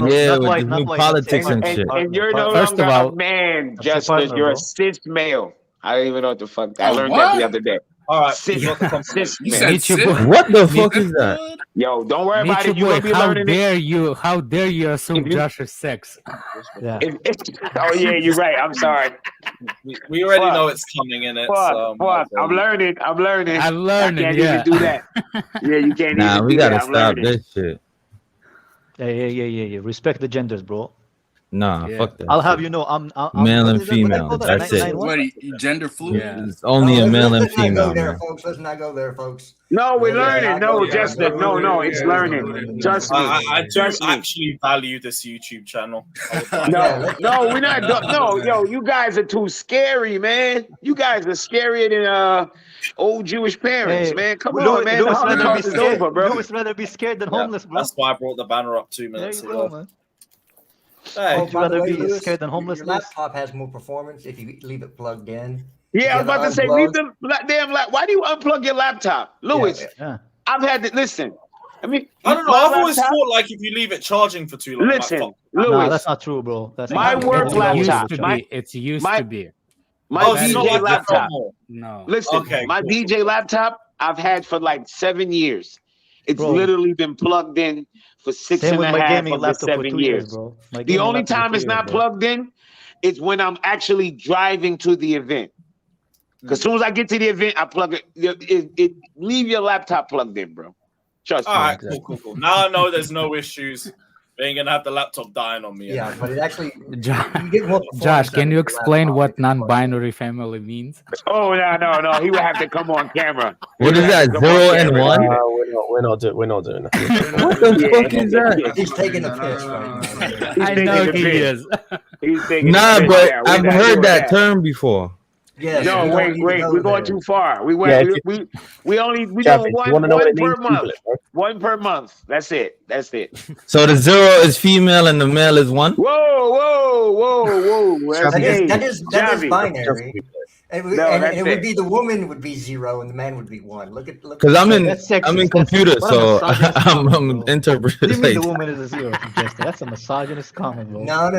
yeah, with the new politics and shit. And you're no First longer of all, a man, Justice. You're a cis male. I don't even know what the fuck. I learned that the other day. All right, Cis- we got the confirmation. cis You man. said Meet your sit? boy. What the fuck is that? Yo, don't worry about Nature it. You're boy, gonna be how learning it. dare you? How dare you assume If you- Josh is sex? Yeah. Oh yeah, you're right. I'm sorry. We already Fuck. know it's coming in it. Fuck. I'm learning. I'm I learning. can't Yeah. even do that. Yeah, you can't Nah, even we do gotta that. I'm stop learning. this shit. Yeah. Respect the genders, bro. Nah, Yeah. fuck that. I'll have shit. you know, I'm Male what and is that- what they female, call that? that's it. 991? What? You gender fluid? Yeah. It's only a male and Let's not female, go there, man. folks. Let's not go there, folks. No, we're Yeah, learning. I No, go- Justin. yeah, No, yeah, it's yeah, learning. yeah. Trust me. I do Trust me. actually value this YouTube channel. I would like No, no, we're not. No, yo, you guys are too scary, man. You guys are scarier than old Jewish parents, Hey, man. Come Louis- on, man. The Louis rather be Holocaust is scared. over, bro. Louis rather be scared than Yeah, homeless, bro. That's why I brought the banner up 2 There minutes you go, ago. man. Hey, Would you by the rather way, be Lewis, scared than homeless, your Louis? laptop has more performance if you leave it plugged in. Yeah, I was Yeah, about to say, leave the damn why do you unplug your laptop, Louis? Yeah. I've had to listen. I mean, I don't know. my I've always laptop- thought like if you leave it charging for too long, it might Listen, fuck. No, Louis, that's not true, bro. That's My not work true. It used laptop. to My- be. It's used my- to be. my Oh, it's not DJ like that no laptop. more. No. Listen, Okay, my cool, DJ laptop I've had for like 7 years. It's Bro. literally been plugged in for six Same and with a my half gaming of the laptop for 7 2 years. years, bro. My The gaming only laptop for time 2 it's years, not bro. plugged in is when I'm actually driving to the event. Because as soon as I get to the event, I plug it. Leave your laptop plugged in, bro. Trust All me. right, cool. Now I know there's no issues. We ain't gonna have the laptop dying on me. Yeah, but it actually. Josh, you get more performance Josh, out can of you your explain laptop what if you plug it in. non-binary family means? Oh no. He would have to come on camera. What He is would have that? to come on 0 and camera. 1? We're not doing that. What the Yeah. fuck is that? He's taking a piss right now. He's I taking know the he piss. is. He's taking Nah, the piss. but Yeah, we're I've not heard doing that term before. Yes, No, you don't need to wait. go We're going there. too far. We went. Yeah, if We only Javi, doing you want to know what it one per means? Google month. it, bro. One per month. That's it. So the 0 is female and the male is 1? Whoa. That's gay. That is Javi. binary. And, No, and that's it would it. be the woman would be 0 and the man would be 1. Look. Because I'm in That's sexist. That's computer, sexist. What a so misogynist I'm comment, bro. What interpreting. do you mean the Like, woman is a 0? Justin? That's a misogynist comment, bro. No.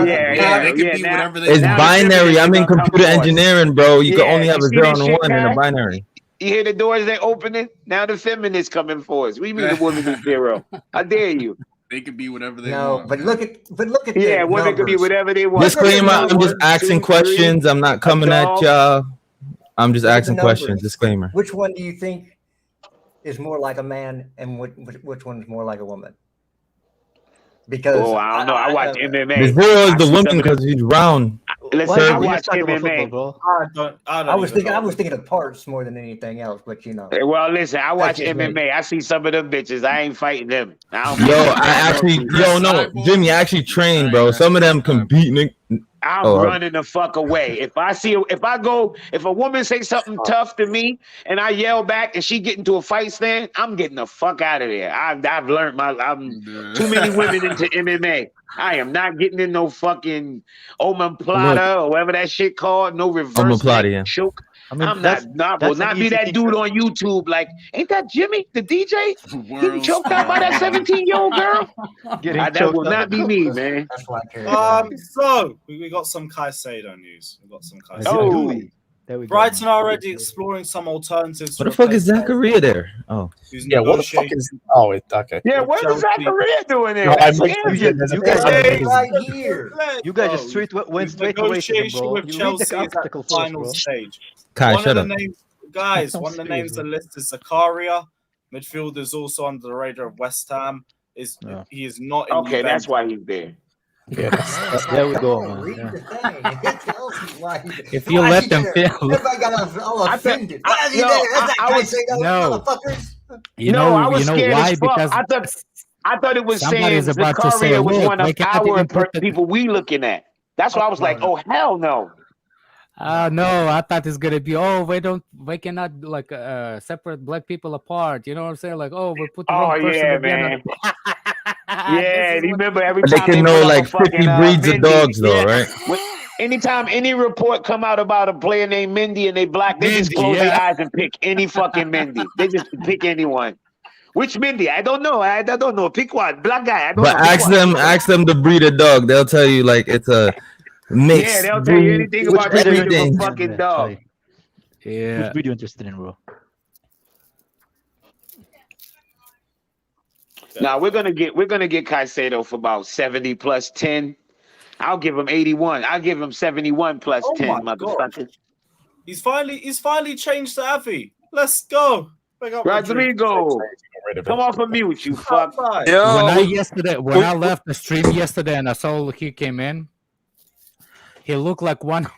Yeah. They could be now- whatever they it's now want. the binary. feminists I'm in gonna come computer for us. engineering, bro. You can Yeah, only have you a see 0 this and a shit, 1 in a guy? binary. You hear the doors they opening? Now the feminists coming for us. We mean the woman is 0. How dare you? They could be whatever they No, want. but look at Yeah, the women could be numbers. whatever they want. Disclaimer: I'm just 1, asking 2, 3. questions. I'm not coming at dog. y'all. I'm just Look at the asking numbers. questions. Disclaimer. Which one do you think is more like a man, and which one is more like a woman? Because Oh, I don't know. I watch The MMA. 0 is I the see woman some of because he's round. Listen, Why I are we watch just talking about MMA. football, bro? I was thinking of parts more than anything else, but you know. Well, listen, I watch That's just me. MMA. I see some of them bitches. I ain't fighting them. I don't Yo, fight them. I actually, no, Jimmy, I actually trained, bro. Some of them can beat Nick. I'm Oh, running the fuck away. If a woman say something tough to me and I yell back and she get into a fight stand, I'm getting the fuck out of there. I've learned I'm too many women into MMA. I am not getting in no fucking omoplata or whatever that shit called. No reverse Omoplata, neck yeah. choke. I mean, I'm that's will not an be easy that thing dude to- on YouTube like, ain't that Jimmy, the DJ? Getting World choked out by that 17-year-old girl? Getting That choked will up. not be me, man. That's why I carry it. So we got some Caicedo news. We got some Caicedo. Oh, There we go. Brighton man. are already exploring some alternatives. What the to fuck is replace Zachariah there? Oh, who's Yeah, what the fuck negotiating- is? Oh, okay. yeah, what is Chelsea. Zachariah doing there? No, I That's meant scary. there's a You guys- thing- Right here. You guys Bro, just went his straight to racism, negotiation bro. with You read Chelsea the is at article the first, final bro. stage. Kai, One shut of up. the names, guys. I'm One of the names serious, on the list is Zakaria. Midfielders also under the radar of West Ham. Yeah. He is not in Okay, that's Juventus. why he's there. Yeah, that's- There we go, man. Read Yeah. the thing. It tells you why. If you Why is let he them there? feel- Everybody got all I thought- offended. Why is he no, there? That's not I was- Caicedo, No. motherfuckers. You No, I know, was you know scared why? as fuck. Because I thought it was somebody saying is about to say, Zakaria was look, one of they cannot our even put the- people we looking at. That's why I was like, oh hell no. no, I thought it's gonna be. Oh, we cannot like separate black people apart. You know what I'm saying? Like, oh, we put the Oh wrong person yeah, again. man. Yeah, Yeah, remember every But they time can pull know up a like 50 fucking, breeds of Mendy. dogs, though, Yeah. right? Anytime any report come out about a player named Mendy and they black, they just Mendy, close their yeah. eyes and pick any fucking Mendy. They just pick anyone. Which Mendy? I don't know. I don't know. Pick one. Black guy. I don't But know. Pick ask one. them the breed of dog. They'll tell you like it's a mix. Yeah, they'll tell you anything about the breed of a everything. fucking dog. Yeah. Which video interested in, bro? Now we're gonna get Caicedo for about 70 plus 10. I'll give him 81. I'll give him 71 plus Oh 10, my motherfucker. He's finally changed to Avi. Let's go. Big up Rodrigo, come off of mute, you fuck. When I left the stream yesterday and I saw he came in, he looked like one.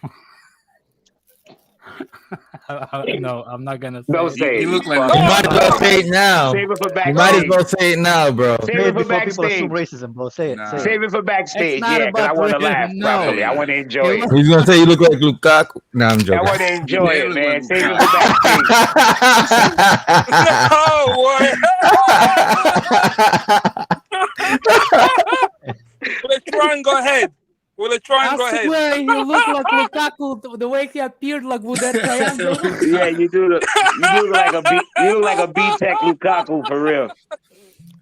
No, I'm not gonna say. Don't say it. You look like You might as well say it now. Save it for backstage. You might as well say it now, bro. Save Say it it for before people backstage. assume racism, bro. Say it. Say it. Save it for backstage. It's not Yeah, because I about want to racism, laugh no. properly. I want to enjoy it. He's gonna say you look like Lukaku. Nah, I'm I joking. want to enjoy They it, look man. like Save it Lukaku. for backstage. Will it try and go ahead? Will it try and go I ahead? swear he looked like Lukaku the way he appeared, like with that triangle. Yeah, you look like a B-Tech Lukaku for real.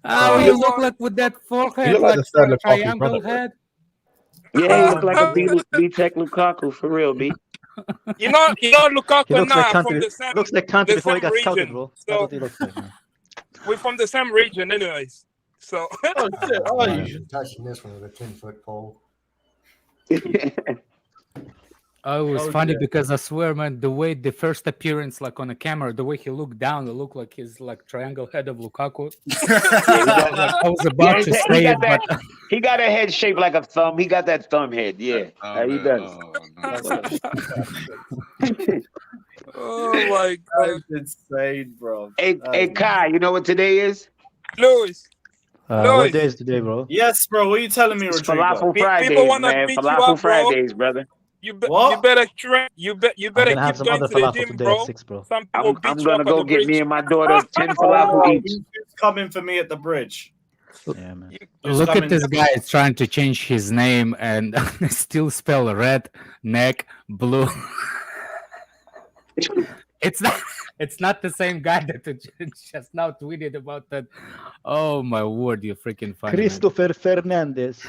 Oh, you look like with that forehead, You look like like the Stanley Coffey triangle brother, bro. head. Yeah, you look like a B-Tech Lukaku for real, B. You know, He Lukaku and looks I like are from Kante. the same. Looks like Kante the before he same got scouted, region. bro. That's So what he looks like, man. we're from the same region, anyways. So Oh shit! Oh, I'm you touching this one with a 10-foot pole. Oh, it was Oh, funny yeah. because I swear, man, the way the first appearance, like on the camera, the way he looked down, it looked like his like triangle head of Lukaku. I was about to say it, but he got a head shaped like a thumb. He got that thumb head. Yeah, he does. oh my god, That's insane, bro. Hey, Kai, you know what today is? Lewis. What day is today, bro? Yes, bro. What are you telling me, It's Rodrigo? Falafel Fridays, People wanna man. beat you Falafel up, bro. Fridays, brother. You What? better train. You better I'm gonna have keep some going other to the falafel gym, today bro. at 6, bro. Some people I'm beat you gonna up go on the get bridge. me and my daughter 10 Oh, falafel each. who's coming for me at the bridge? Yeah, man. Who's look coming? at this guy trying to change his name and still spell red, neck, blue. It's not the same guy that just now tweeted about that. Oh my word, you freaking funny. man. Christopher Fernandez.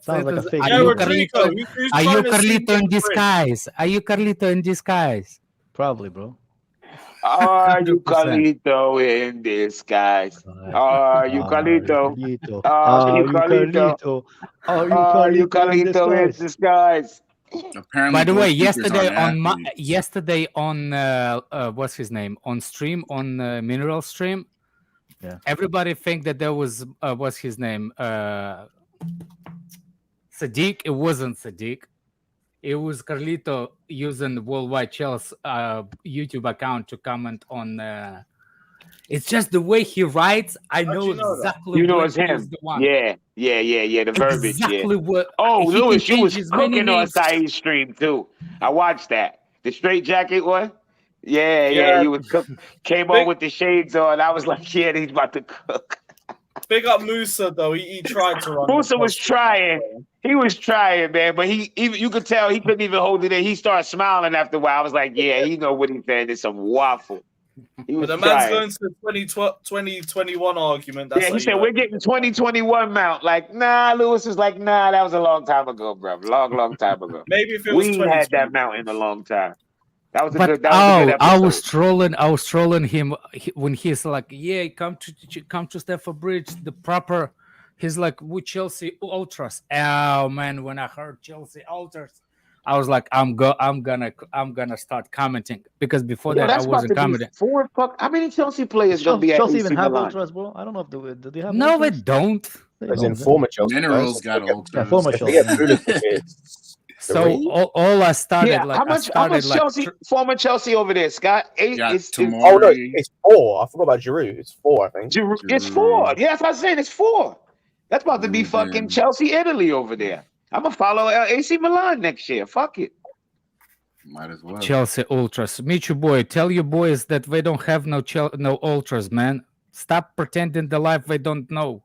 Sounds like a fake. Are Yeah, you Rodrigo, Carlito? who's Are you trying to see me Carlito at in the bridge? disguise? Are you Carlito in disguise? Probably, bro. Are you 100%. Carlito in disguise? Are you Carlito? Carlito? Are you Carlito? Are you Carlito in disguise? Apparently, By the way, goalkeepers aren't yesterday athletes. on what's his name on stream on Mineral stream, Yeah. everybody think that there was what's his name Sadiq. It wasn't Sadiq. It was Carlito using Worldwide Chelsea YouTube account to comment on. It's just the way he writes. I How'd know you know that? exactly. You know when it's he him. is the one. Yeah. The verbiage. Exactly Yeah. what. Oh, he Lewis, can you was change his many cooking on names. Saeed's stream too. I watched that. The straight jacket one. Yeah, Yeah. you was came on with the shades on. I was like, yeah, he's about to cook. Big up Musa though. He tried to run. Musa the was post. trying. He was trying, man, but you could tell he couldn't even hold it in. He started smiling after a while. I was like, yeah, he know what he said. It's some waffle. He But was the man's trying. going to the 2021 argument. That's Yeah, how he you said know. we're getting 2021 mount. Like, nah, Lewis was like, nah, that was a long time ago, bro. Long time ago. Maybe if it was We ain't 2020. had that mount in a long time. That was a But good. That was a good episode. I was trolling him when he's like, "Yeah, come to Stamford Bridge, the proper." He's like, "With Chelsea ultras." Oh man, when I heard Chelsea ultras, I was like, "I'm gonna start commenting," because before Yo, that I that's about wasn't to be commenting. 4 fuck. How many Chelsea players gonna be at Chelsea AC even have Milan? ultras, bro. I don't know if do they have. No, they ultras? don't. They As don't, in they- former Chelsea Minerals players. got If ultras. Yeah, former they Chelsea. get Yeah. through the So all I started Yeah, like how much like Chelsea, former Chelsea over there, Scott? 8 Got is Oh no, Tamori. it's 4. I forgot about Giroud. It's 4, I think. it's 4. Yeah, that's what I'm saying. It's 4. That's about to be fucking Ruben. Chelsea, Italy over there. I'm gonna follow AC Milan next year. Fuck it. Might as well. Chelsea ultras. Michu boy, tell your boys that they don't have no ultras, man. Stop pretending the life they don't know.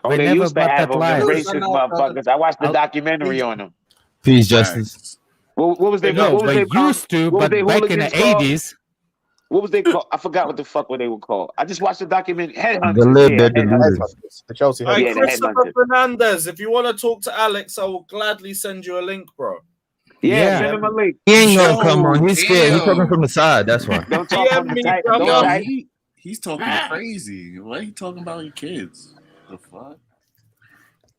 Oh, They they never used to got have that them, life. them racist motherfuckers. I watched the documentary on them. Peace, Justice. What was they? No, what was they they used to, what was but they back in the hooligans called? 80s, What was they called? I forgot what the fuck they were called. I just watched the documentary. The Headhunters. lid, Yeah, they're the Headhunters. leaders. The Chelsea All right, Yeah, the Christopher headhunters. Fernandez. If you want to talk to Alex, I will gladly send you a link, bro. Yeah, send him a link. He ain't gonna come on. He's scared. He's Damn. talking from the side. That's why. Don't talk on the tight. Don't Yo, type. he's talking crazy. Why are you talking about your kids? The fuck?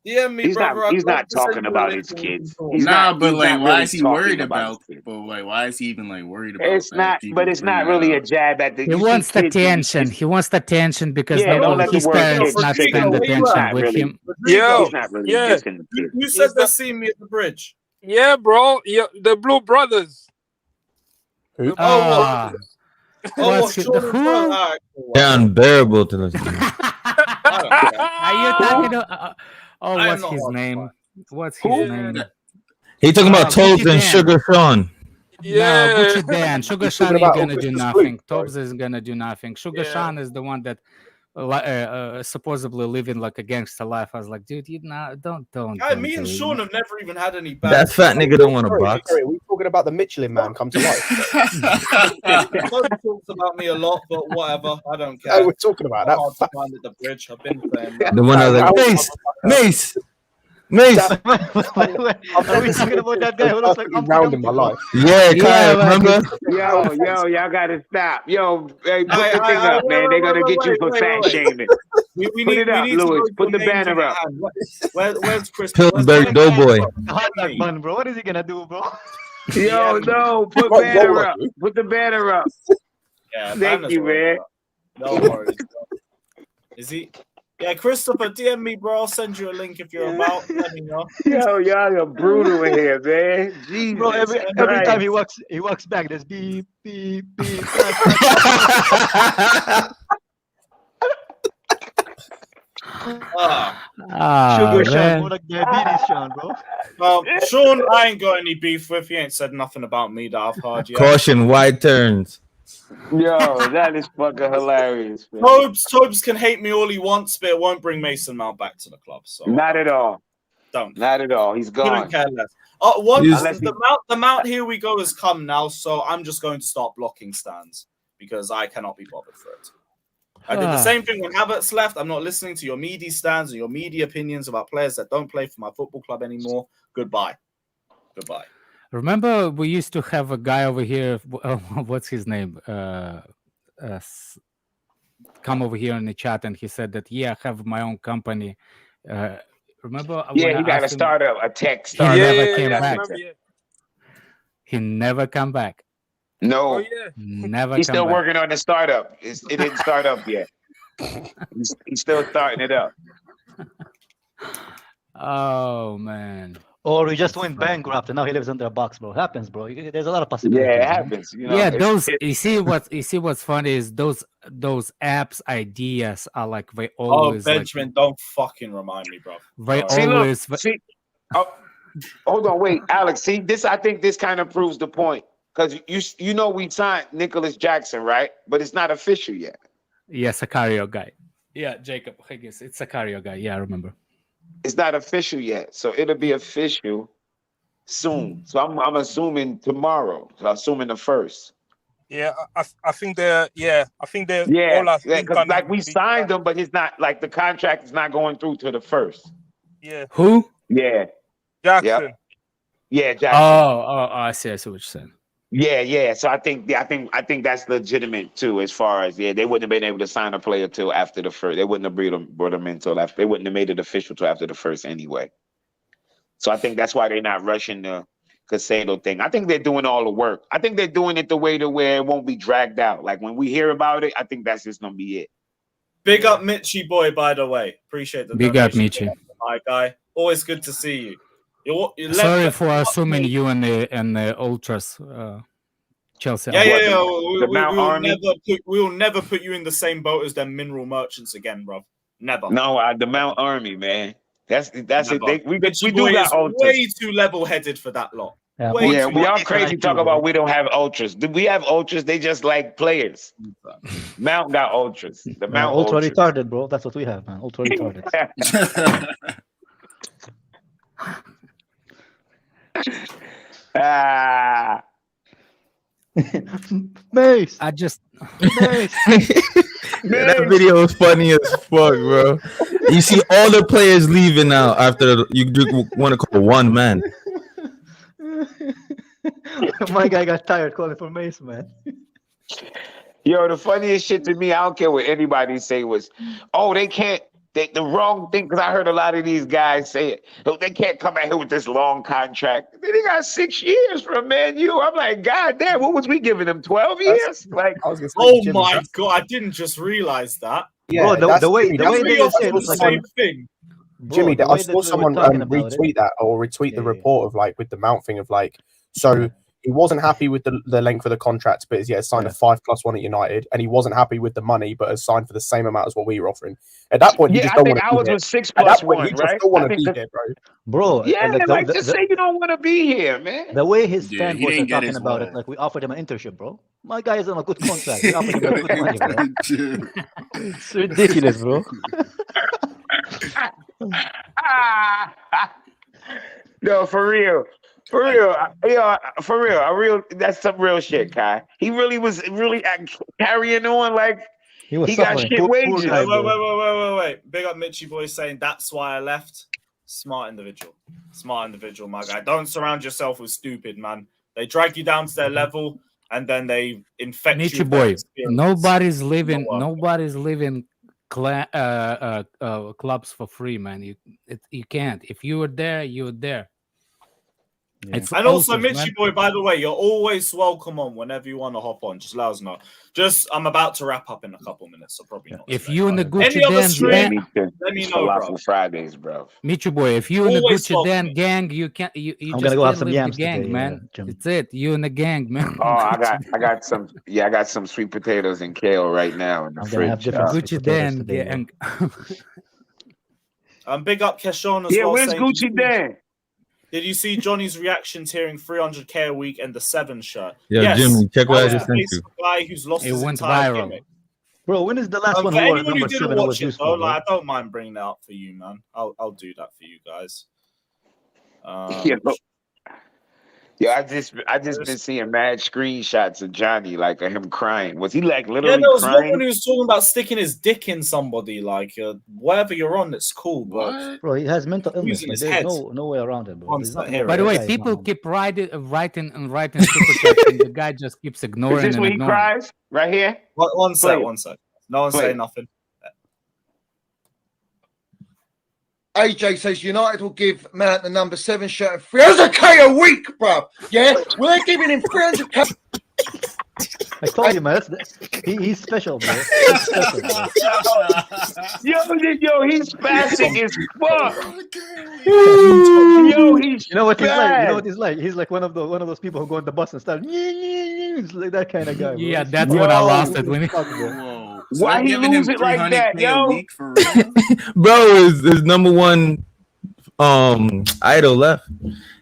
Yeah, me, He's brother. not. I'd He's love not to send talking you a about link his and we can kids. talk. He's Nah, not. but He's like, not why really is he talking worried about about? his kids. But like, why is he even like worried about? It's not. people But it's not bringing really that a up? jab at the. He you see wants the kids when attention. He wants the attention because Yeah, don't let the his word parents kids not trick spend him. where you He's attention at? not with really. him. Yo, He's not really yeah, dissing the kids. You said the- they see me at the bridge. yeah, bro. Yeah, the Blue Brothers. Who? Ah, Oh, what's what? the Sean and who? Sean? All right, cool. They're unbearable to listen to. I don't care. Are you talking to? Oh, I am what's not his hard to name? find. What's Who? his name? He talking about Gucci Tobes and Dan. Sugar Sean. No, Yeah. Gucci Dan. Sugar He's Sean talking ain't about gonna do Augustus nothing. Gloop, bro. Tobes is gonna do nothing. Sugar Yeah. Sean is the one that supposedly living like a gangster life. I was like, dude, you don't. Me and do it. Sean have never even had any bad. That fat nigga don't want to Sorry, box. sorry, are we talking about the Michelin Man come to life? Toby talks about me a lot, but whatever. I don't care. No, we're talking about that Hard to fat. find at the bridge. I've been saying that. The one I was like, Mace. Are we talking about that guy who looks like Humpty round in Dumpty? my life. Yeah, Kyle, remember? Yo, y'all gotta stop. Yo, hey, put Hey, the thing up, man. They're gonna get you for wait, fat wait. shaming. We Put need, it we up, need to Lewis. know Put your the names in banner your up. hand. Where's Chris? Pillsbury Doughboy. Hot dog bun, bro. What is he gonna do, bro? Yo, no, put What banner roller, up. dude? Put the banner up. Yeah, Thank Banner's you, already man. up. No worries. Bro. Is he? Yeah, Christopher, DM me, bro. I'll send you a link if you're about. Let me know. Yo, y'all are brutal in here, man. Jesus Bro, every Christ. time he walks back, there's beep beep beep. Sugar Sean, man. more like diabetes, Sean, bro. Sean, I ain't got any beef with. He ain't said nothing about me that I've heard yet. Caution, wide turns. Yo, that is fucking hilarious, man. Tobes can hate me all he wants, but it won't bring Mason Mount back to the club. So Not at all. don't. Not at all. He's Couldn't gone. care less. Once He's- the mount here we go has come now, so I'm just going to start blocking stands because I cannot be bothered for it. I did the same thing when Havertz left. I'm not listening to your media stands and your media opinions about players that don't play for my football club anymore. Goodbye. Goodbye. Remember, we used to have a guy over here. What's his name? Come over here in the chat, and he said that I have my own company. Remember? Yeah, when he I got a asked him- startup, a tech He startup. never Yeah, came yeah, back. remember, yeah. He never come back. No, Oh yeah. Never. he's come still back. working on the startup. It didn't start up yet. He's still starting it up. Oh man. Or he just went bankrupt and now he lives under a box, bro. Happens, bro. There's a lot of possibilities. Yeah, it man. happens. You know, Yeah, it's- those it- you see what's funny is those apps ideas are like they Oh, always Benjamin, don't fucking remind me, bro. they Sorry. See, look, always see. Oh, hold on, wait, Alex. See, I think this kind of proves the point because you know we signed Nicholas Jackson, right? But it's not official yet. yeah, Sicario guy. Yeah, Jacob Higgins. It's Sicario guy. Yeah, I remember. It's not official yet, so it'll be official soon. So I'm assuming tomorrow. So I'm assuming the first. Yeah, I think they're I think they're Yeah, all yeah, because like we signed them, but it's not like the contract is not going through to the first. Yeah, Who? Yeah, Jackson. yeah, Jackson. Oh, I see what you're saying. Yeah. So I think that's legitimate too, as far as they wouldn't have been able to sign a player till after the first. They wouldn't have brought them in till after. They wouldn't have made it official till after the first anyway. So I think that's why they're not rushing the Caicedo thing. I think they're doing all the work. I think they're doing it the way to where it won't be dragged out. Like when we hear about it, I think that's just gonna be it. Big up Mitchie boy, by the way. Appreciate the Big up, donation. Michi. My guy. Always good to see you. You Sorry for assuming you and the ultras, Chelsea. Yeah. The Mount Army? We will never put you in the same boat as them mineral merchants again, bro. Never. No, the Mount Army, man. That's it. We Mitchie do boy got is ultras. way too level-headed for that lot. Yeah, Way Yeah, too we are What crazy can I talk do, about bro? we don't have ultras. Do we have ultras? They just like players. Mount got ultras. The Man, Mount ultra ultras. retarded, bro. That's what we have, man. Ultra retarded. Ah, Mace. I just Mace. That video is funny as fuck, bro. You see all the players leaving now after you want to call one man. My guy got tired calling for Mace, man. Yo, the funniest shit to me, I don't care what anybody say, was, oh, they can't. The wrong thing, because I heard a lot of these guys say it. Oh, they can't come out here with this long contract. They got 6 years from Man U. I'm like, God damn, what was we giving them? 12 years? Like, I was gonna say, Oh Jimmy, my that's- god, I didn't just realize that. Yeah, Bro, that's the way Jimmy, the that's way Jimmy. they We say offered it, the like same thing. Jimmy, the I way saw that we were someone talking about it. retweet that or retweet the Yeah. report of like with the Mount thing of like, so he wasn't happy with the length of the contract, but has signed a 5+1 at United, and he wasn't happy with the money, but has signed for the same amount as what we were offering. At that point, you yeah, just I don't think want to be ours here. was 6 At plus that point, 1, you just right? don't want I to think be the, here, bro. Bro, yeah, like like just say you don't want to be here, man. the way his Yeah, he fanboys are didn't get talking his about it, way. like we offered him an internship, bro. My guy is on a good contract. We offered him like good money, bro. It's ridiculous, bro. No, for real. That's some real shit, Kai. He really was carrying on like He was got suffering. shit Poor wages. guy, Wait. bro. Big up Mitchy boy saying that's why I left. Smart individual, my guy. Don't surround yourself with stupid, man. They drag you down to their level, and then they infect Nietzsche you with their boy, experience. nobody's living clubs for free, man. You can't. If you were there, you were there. Yeah. It's And also, ultras, Mitchy man. boy, by the way, you're always welcome on whenever you want to hop on. Just let us know. I'm about to wrap up in a couple minutes, so probably not. If today, you in the but Gucci any other Dan stream, gang, let me know, bro. Falafel Fridays, bro. Michu boy, if you in the Always Gucci welcome Dan me. gang, you can't. You I'm just gonna go have can't some leave the yams gang, today, man. Jim. It's it. You in the gang, man. Oh, I got some sweet potatoes and kale right now in the I'm gonna have fridge. different sweet Gucci potatoes Dan today, gang. Big up Keshon as Yeah, well. where's saying, Gucci Dan? Did you see Johnny's reactions hearing 300k a week and the 7 shirt? Yo, Yes, Jimmy, check what I that was just the sent face you. of a guy who's lost It his went entire viral. gimmick. Bro, when is the last one For who wore anyone who number didn't 7 who watch was it, useful, though, bro? like, I don't mind bringing that up for you, man. I'll do that for you guys. Yeah, I just been seeing mad screenshots of Johnny, like of him crying. Was he like Yeah, literally there was one crying? when he was talking about sticking his dick in somebody. Like, whatever you're on, it's cool, but What? Bro, he has mental illness. Using Like, his there's head. no way around it, bro. One There's sec, nothing here wrong By with the it. way, That guy is people not keep writing super chats, and the guy just keeps Is ignoring this and where he ignoring. cries? Right here? One Play sec, it. one sec. No one Play say it. nothing. AJ says United will give Mount the number 7 shirt 300k a week, bruv. Yeah, we're giving him 300k. I told you, man. He's special, bro. He's special, bro. Yo, he's spastic as fuck. You Yo, he's know what he's like? You know fast. what he's like? He's like one of those people who go on the bus and start. He's like that kind of guy, bro. Yeah, He's that's so when I Yo. lost it. When fuck, bro. Whoa. So Why they're he giving him lose it like that, 300K yo? a week for real? Bro, his number one idol left.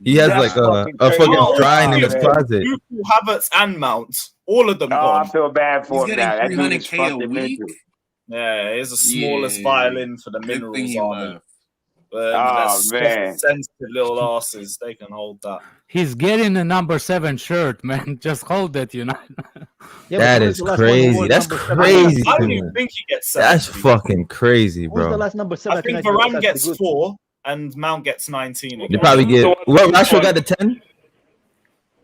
He has That's like a fucking fucking crazy. shrine in Oh, his man. closet. Goofy, Havertz, and Mount, all of them Oh, I gone. feel bad for He's him getting now. That dude is 300K a fucking week. mental. Yeah, he's the smallest Yeah. violin for the Good thing Minerals he army. left. But Oh, they're man. sensitive little asses. They can hold that. he's getting a number 7 shirt, man. Just hold it, you know. Yeah, That but who is the last one who crazy. wore That's number 7? crazy I to don't me. even think he gets 7. That's fucking crazy, Who's the bro. last number 7? I think United Varane that's gets good? 4 and Mount gets 19 They again. probably get what? Rashford got the 10.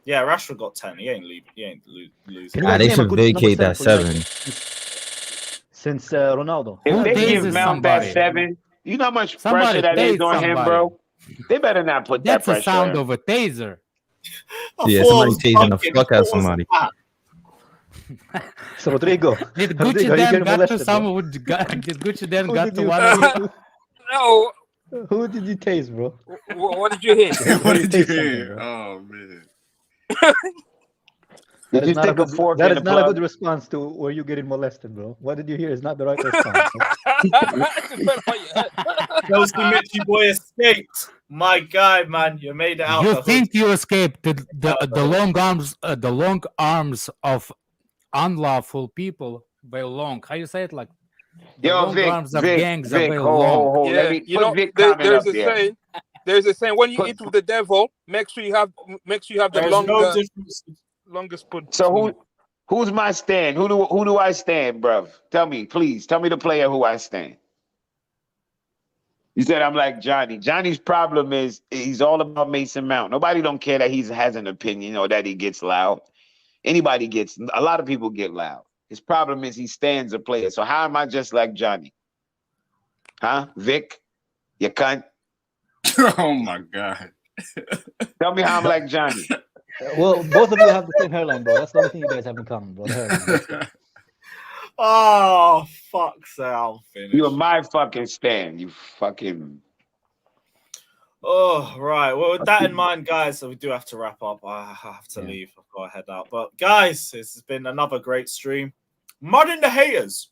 Yeah, Rashford got 10. He ain't losing. Can you Ah, guys they name a should good number vacate that 7 for 7. United since Ronaldo? If Who they pays give is Mount that somebody? 7, you know how much Somebody pressure that is pays on him, somebody. bro? They better not put That's that the pressure sound on him. of a taser. Yeah, somebody tasing the fuck out of somebody. So Rodrigo, Did Rodrigo, Gucci you Dan getting got to molested, some? bro? Did Gucci Dan Who got did to you- one of you? No, Who did you taste, bro? what did you hear? What did you taste something, hear? bro. Oh man. That Did is you not a stick a good. fork That in is the not a plug? good response to where you getting molested, bro. What did you hear is not the right response. Chelsea Mitchy boy escaped. My guy, man, you made it out. You the think hood. you escaped the long arms of unlawful people very long? How you say it? Like the Yo, long Vic, arms of Vic, gangs are Vic, very hold, long. hold, hold. Yeah, Let me you put know, Vic comment there's up a there. saying. There's a saying when you Put- eat with the devil, make sure you have the There's no difference. longest spoon. So who's my stand? Who do I stand, bruv? Tell me, please. Tell me the player who I stand. You said I'm like Johnny. Johnny's problem is he's all about Mason Mount. Nobody don't care that he has an opinion or that he gets loud. A lot of people get loud. His problem is he stands a player. So how am I just like Johnny? Huh? Vic? You cunt? Oh my God. Tell me how I'm like Johnny. Well, both of you have the same hairline, bro. That's the only thing you guys have in common, bro. The hairline. Oh, fuck, Sal. You are my fucking stand. You fucking. Oh, right. Well, with that in mind, guys, we do have to wrap up. I have to leave. I've got to head out. But, guys, this has been another great stream. Mudding the haters.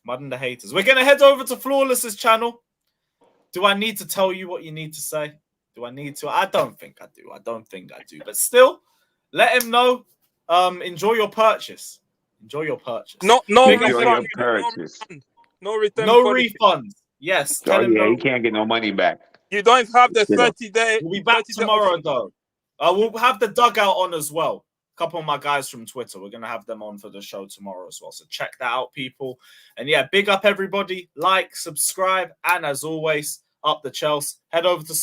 We're going to head over to Flawless's channel. Do I need to tell you what you need to say? Do I need to? I don't think I do. But still, let him know. Enjoy your purchase. No refund. No return. No refunds. Yes. Oh, yeah, he can't get no money back. You don't have the 30-day. We'll be back tomorrow, though. We'll have the dugout on as well. A couple of my guys from Twitter. We're going to have them on for the show tomorrow as well. So check that out, people. And yeah, big up everybody. Like, subscribe. And as always, up the Chelsea. Head over to